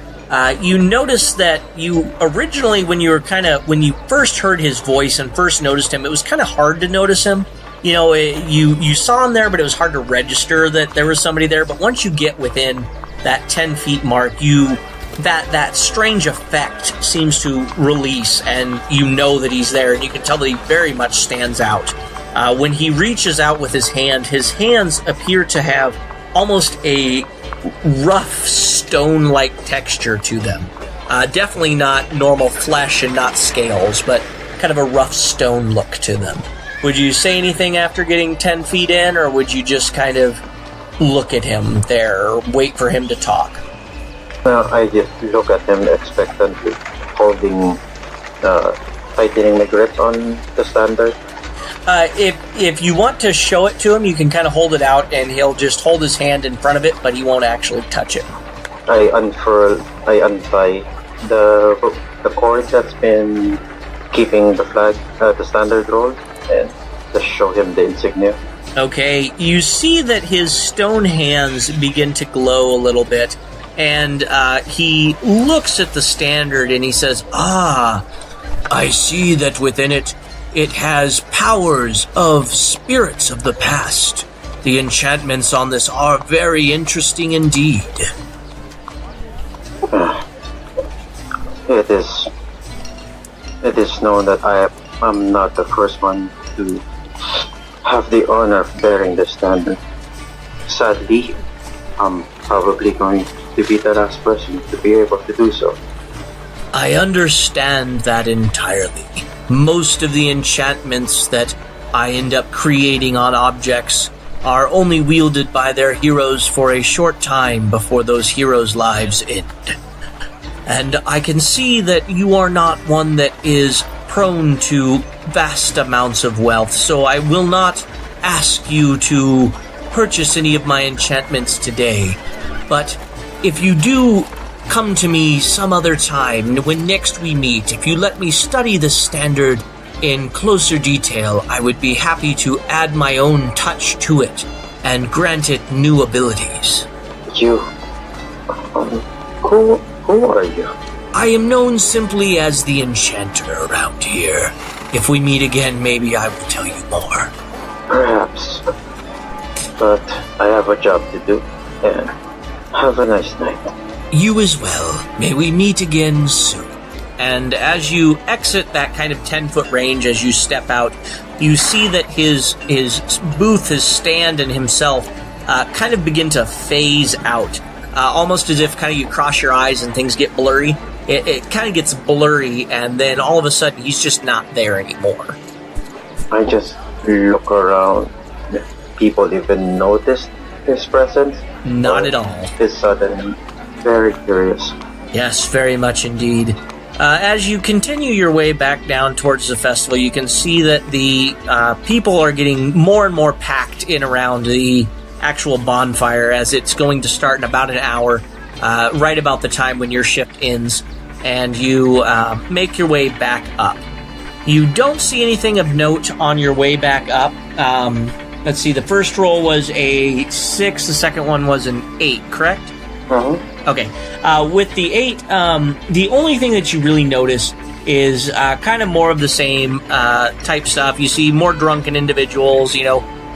you notice that you originally, when you first heard his voice and first noticed him, it was kind of hard to notice him. You saw him there, but it was hard to register that there was somebody there. But once you get within that 10 feet mark, that strange effect seems to release, and you know that he's there, and you can tell that he very much stands out. When he reaches out with his hands appear to have almost a rough stone-like texture to them. Definitely not normal flesh and not scales, but kind of a rough stone look to them. Would you say anything after getting 10 feet in, or would you just kind of look at him there or wait for him to talk? I just look at him expectantly, holding, tightening my grip on the standard. If you want to show it to him, you can kind of hold it out, and he'll just hold his hand in front of it, but he won't actually touch it. I untie the cord that's been keeping the flag, the standard rolled, and just show him the insignia. Okay, you see that his stone hands begin to glow a little bit, and he looks at the standard and he says, "Ah, I see that within it has powers of spirits of the past. The enchantments on this are very interesting indeed." It is known that I am not the first one to have the honor of bearing the standard. Sadly, I'm probably going to be the last person to be able to do so. I understand that entirely. Most of the enchantments that I end up creating on objects are only wielded by their heroes for a short time before those heroes' lives end. And I can see that you are not one that is prone to vast amounts of wealth, so I will not ask you to purchase any of my enchantments today. But if you do come to me some other time, when next we meet, if you let me study the standard in closer detail, I would be happy to add my own touch to it and grant it new abilities. You... Who are you? I am known simply as the Enchanter around here. If we meet again, maybe I will tell you more. Perhaps. But I have a job to do, and have a nice night. You as well. May we meet again soon. And as you exit that kind of 10-foot range, as you step out, you see that his booth, his stand, and himself kind of begin to phase out. Almost as if kind of you cross your eyes and things get blurry. It kind of gets blurry, and then all of a sudden he's just not there anymore. I just look around. If people even noticed his presence? Not at all. It's sudden. Very curious. Yes, very much indeed. As you continue your way back down towards the festival, you can see that the people are getting more and more packed in around the actual bonfire, as it's going to start in about an hour, right about the time when your shift ends, and you make your way back up. You don't see anything of note on your way back up. Let's see, the first roll was a 6, the second one was an 8, correct? Uh-huh. Okay. With the 8, the only thing that you really notice is kind of more of the same type stuff. You see more drunken individuals,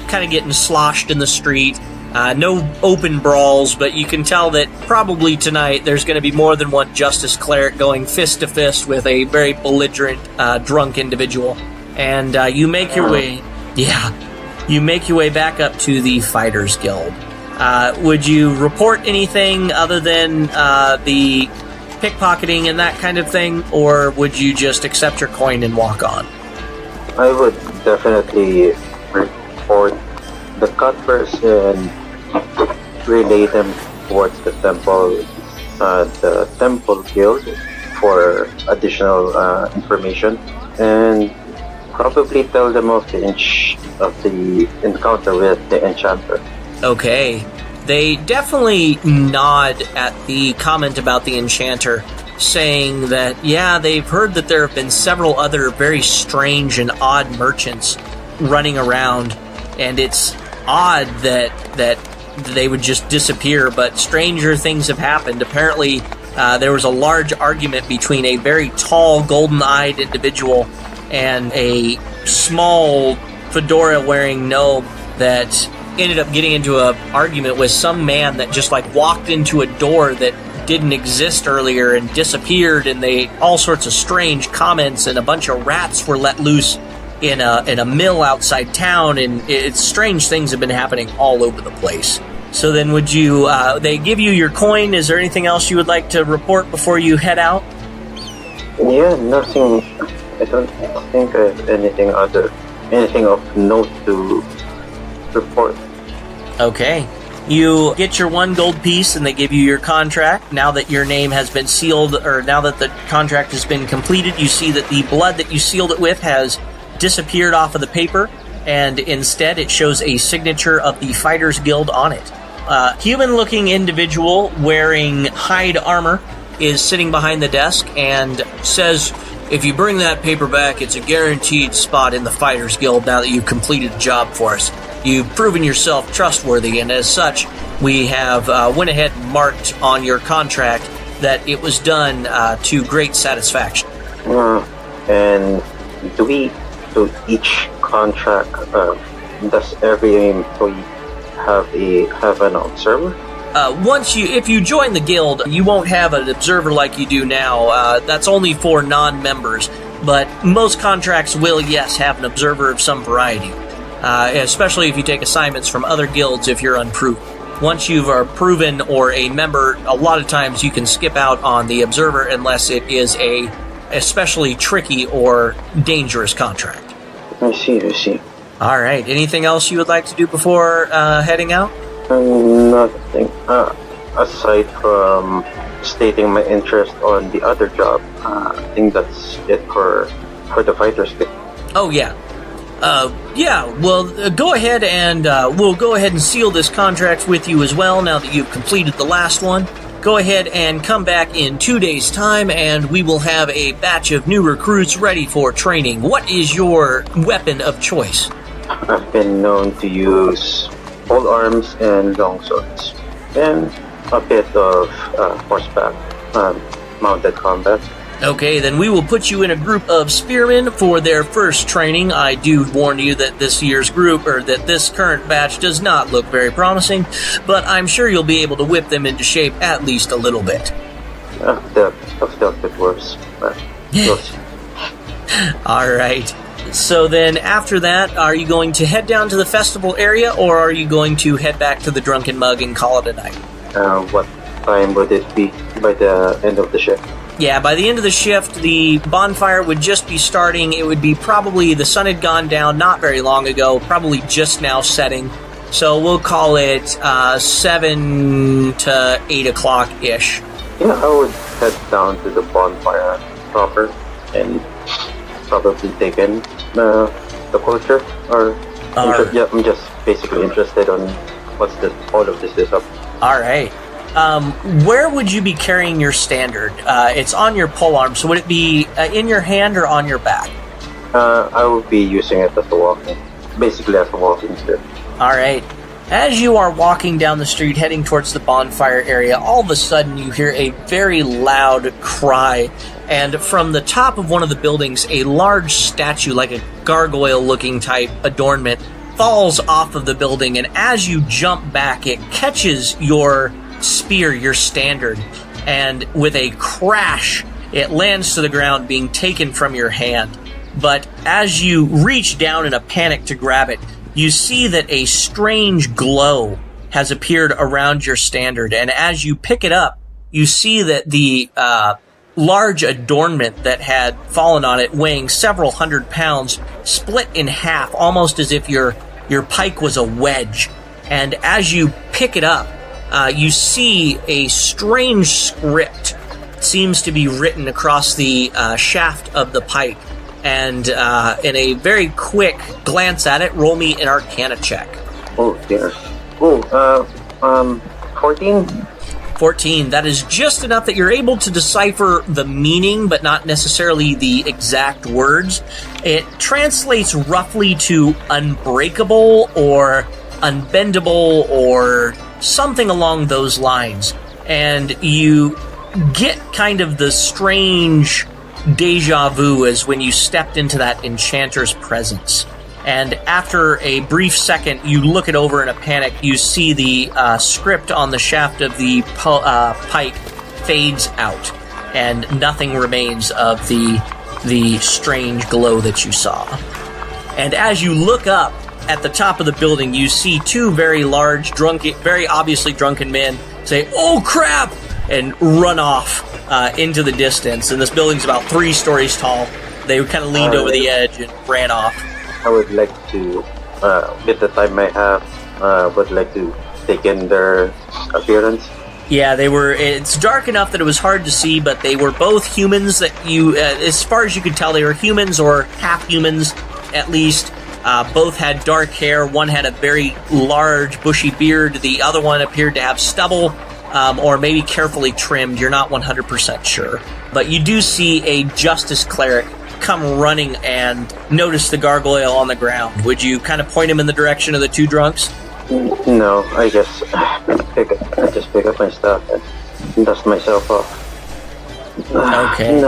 kind of getting sloshed in the street. No open brawls, but you can tell that probably tonight there's going to be more than one Justice Cleric going fist to fist with a very belligerent, drunk individual. And you make your way... Yeah. You make your way back up to the Fighters Guild. Would you report anything other than the pickpocketing and that kind of thing, or would you just accept your coin and walk on? I would definitely report the cutburs and relay them towards the temple guild for additional information, and probably tell them of the encounter with the enchanter. Okay. They definitely nod at the comment about the enchanter, saying that, yeah, they've heard that there have been several other very strange and odd merchants running around, and it's odd that they would just disappear, but stranger things have happened. Apparently, there was a large argument between a very tall, golden-eyed individual and a small, fedora-wearing gnome that ended up getting into an argument with some man that just walked into a door that didn't exist earlier and disappeared, and all sorts of strange comments, and a bunch of rats were let loose in a mill outside town, and strange things have been happening all over the place. So then would you, they give you your coin, is there anything else you would like to report before you head out? Yeah, nothing. I don't think I have anything of note to report. Okay. You get your 1 gold piece and they give you your contract. Now that your name has been sealed, or now that the contract has been completed, you see that the blood that you sealed it with has disappeared off of the paper, and instead it shows a signature of the Fighters Guild on it. Human-looking individual wearing hide armor is sitting behind the desk and says, "If you bring that paper back, it's a guaranteed spot in the Fighters Guild now that you've completed the job for us. You've proven yourself trustworthy, and as such, we have went ahead and marked on your contract that it was done to great satisfaction." And do each contract, does every employee have an observer? If you join the guild, you won't have an observer like you do now. That's only for non-members, but most contracts will, yes, have an observer of some variety. Especially if you take assignments from other guilds if you're unproven. Once you are proven or a member, a lot of times you can skip out on the observer unless it is a especially tricky or dangerous contract. I see. All right. Anything else you would like to do before heading out? Nothing. Aside from stating my interest on the other job, I think that's it for the Fighters Guild. Oh, yeah. Well, go ahead and we'll go ahead and seal this contract with you as well now that you've completed the last one. Go ahead and come back in 2 days' time, and we will have a batch of new recruits ready for training. What is your weapon of choice? I've been known to use pole arms and long swords, and a bit of horseback mounted combat. Okay, then we will put you in a group of spearmen for their first training. I do warn you that this year's group, or that this current batch, does not look very promising, but I'm sure you'll be able to whip them into shape at least a little bit. I've dealt with worse, but we'll see. All right. So then after that, are you going to head down to the festival area, or are you going to head back to the Drunken Mug and call it a night? What time would it be by the end of the shift? Yeah, by the end of the shift, the bonfire would just be starting. It would be probably, the sun had gone down not very long ago, probably just now setting. So we'll call it 7 to 8 o'clock-ish. Yeah, I would head down to the bonfire proper and probably take in the culture. I'm just basically interested on what's all of this is up. All right. Where would you be carrying your standard? It's on your polearm, so would it be in your hand or on your back? I would be using it as a walking stick. All right. As you are walking down the street heading towards the bonfire area, all of a sudden you hear a very loud cry, and from the top of one of the buildings, a large statue, like a gargoyle-looking type adornment, falls off of the building, and as you jump back, it catches your spear, your standard, and with a crash, it lands to the ground, being taken from your hand. But as you reach down in a panic to grab it, you see that a strange glow has appeared around your standard, and as you pick it up, you see that the large adornment that had fallen on it, weighing several hundred pounds, split in half, almost as if your pike was a wedge. And as you pick it up, you see a strange script. It seems to be written across the shaft of the pike. And in a very quick glance at it, roll me an Arcana check. Oh, dear. 14? 14. That is just enough that you're able to decipher the meaning, but not necessarily the exact words. It translates roughly to unbreakable or unbendable or something along those lines. And you get kind of the strange deja vu as when you stepped into that enchanter's presence. And after a brief second, you look it over in a panic. You see the script on the shaft of the pike fades out, and nothing remains of the strange glow that you saw. And as you look up at the top of the building, you see two very large, very obviously drunken men say, "Oh crap!" and run off into the distance. And this building's about 3 stories tall. They kind of leaned over the edge and ran off. I would like to, with the time I have, would like to use my bonus action to mistaken their appearance? Yeah, they were. It's dark enough that it was hard to see, but they were both humans that you, as far as you could tell, they were humans or half humans, at least. Both had dark hair. One had a very large, bushy beard. The other one appeared to have stubble, or maybe carefully trimmed. You're not 100% sure. But you do see a justice cleric come running and notice the gargoyle on the ground. Would you kind of point him in the direction of the two drunks? No, I guess I just pick up my stuff and dust myself off. Okay.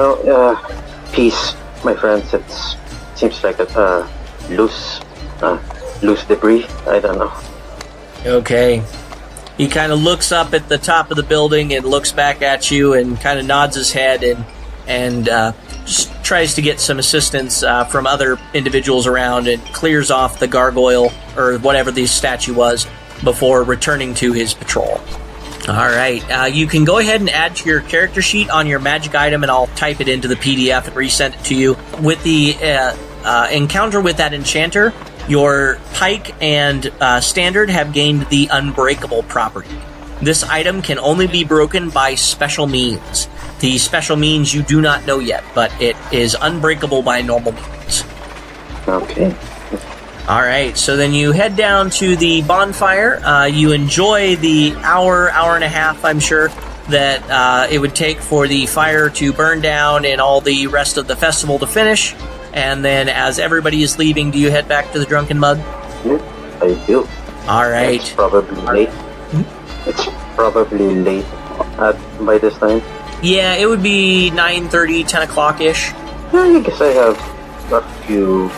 Peace, my friends. It seems like a loose debris. I don't know. Okay. He kind of looks up at the top of the building and looks back at you and kind of nods his head and just tries to get some assistance from other individuals around and clears off the gargoyle or whatever the statue was before returning to his patrol. All right. You can go ahead and add to your character sheet on your magic item, and I'll type it into the PDF and resend it to you. With the encounter with that enchanter, your pike and standard have gained the unbreakable property. This item can only be broken by special means. The special means you do not know yet, but it is unbreakable by normal means. Okay. All right, so then you head down to the bonfire. You enjoy the hour and a half, I'm sure, that it would take for the fire to burn down and all the rest of the festival to finish. And then as everybody is leaving, do you head back to the Drunken Mug? I do. All right. It's probably late. It's probably late by this time. Yeah, it would be 9:30, 10 o'clock-ish. I guess I have a few...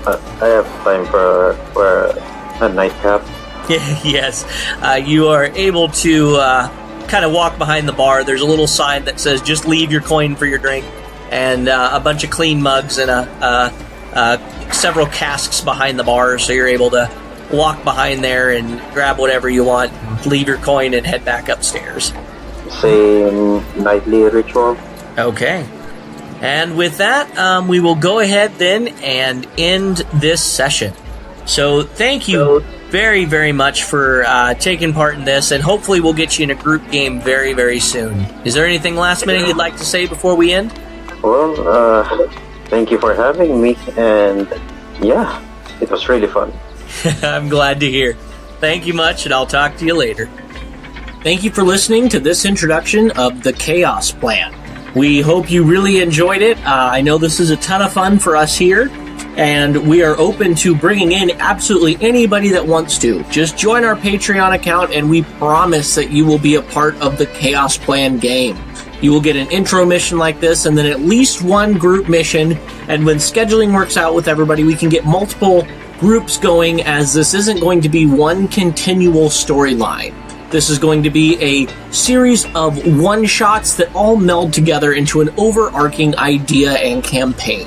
I have time for a nightcap. Yes, you are able to kind of walk behind the bar. There's a little sign that says, just leave your coin for your drink. And a bunch of clean mugs and several casks behind the bar, so you're able to walk behind there and grab whatever you want, leave your coin, and head back upstairs. Same nightly ritual. Okay. And with that, we will go ahead then and end this session. So thank you very, very much for taking part in this, and hopefully we'll get you in a group game very, very soon. Is there anything last minute you'd like to say before we end? Well, thank you for having me, and yeah, it was really fun. I'm glad to hear. Thank you much, and I'll talk to you later. Thank you for listening to this introduction of the Chaos Plan. We hope you really enjoyed it. I know this is a ton of fun for us here, and we are open to bringing in absolutely anybody that wants to. Just join our Patreon account, and we promise that you will be a part of the Chaos Plan game. You will get an intro mission like this, and then at least one group mission, and when scheduling works out with everybody, we can get multiple groups going, as this isn't going to be one continual storyline. This is going to be a series of one-shots that all meld together into an overarching idea and campaign.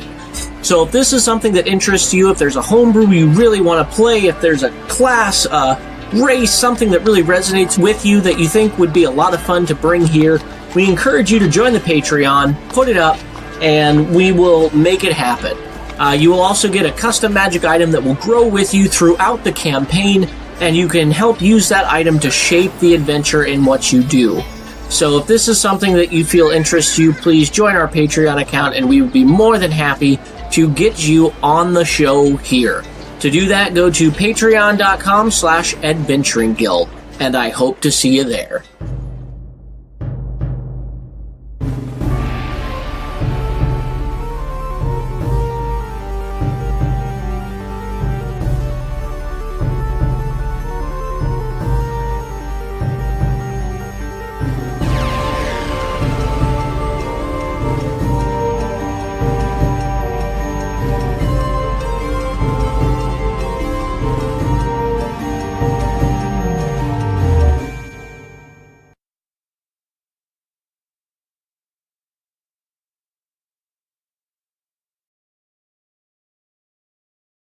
So if this is something that interests you, if there's a homebrew you really want to play, if there's a class, race, something that really resonates with you that you think would be a lot of fun to bring here, we encourage you to join the Patreon, put it up, and we will make it happen. You will also get a custom magic item that will grow with you throughout the campaign, and you can help use that item to shape the adventure in what you do. So if this is something that you feel interests you, please join our Patreon account, and we would be more than happy to get you on the show here. To do that, go to patreon.com/adventuringguild, and I hope to see you there.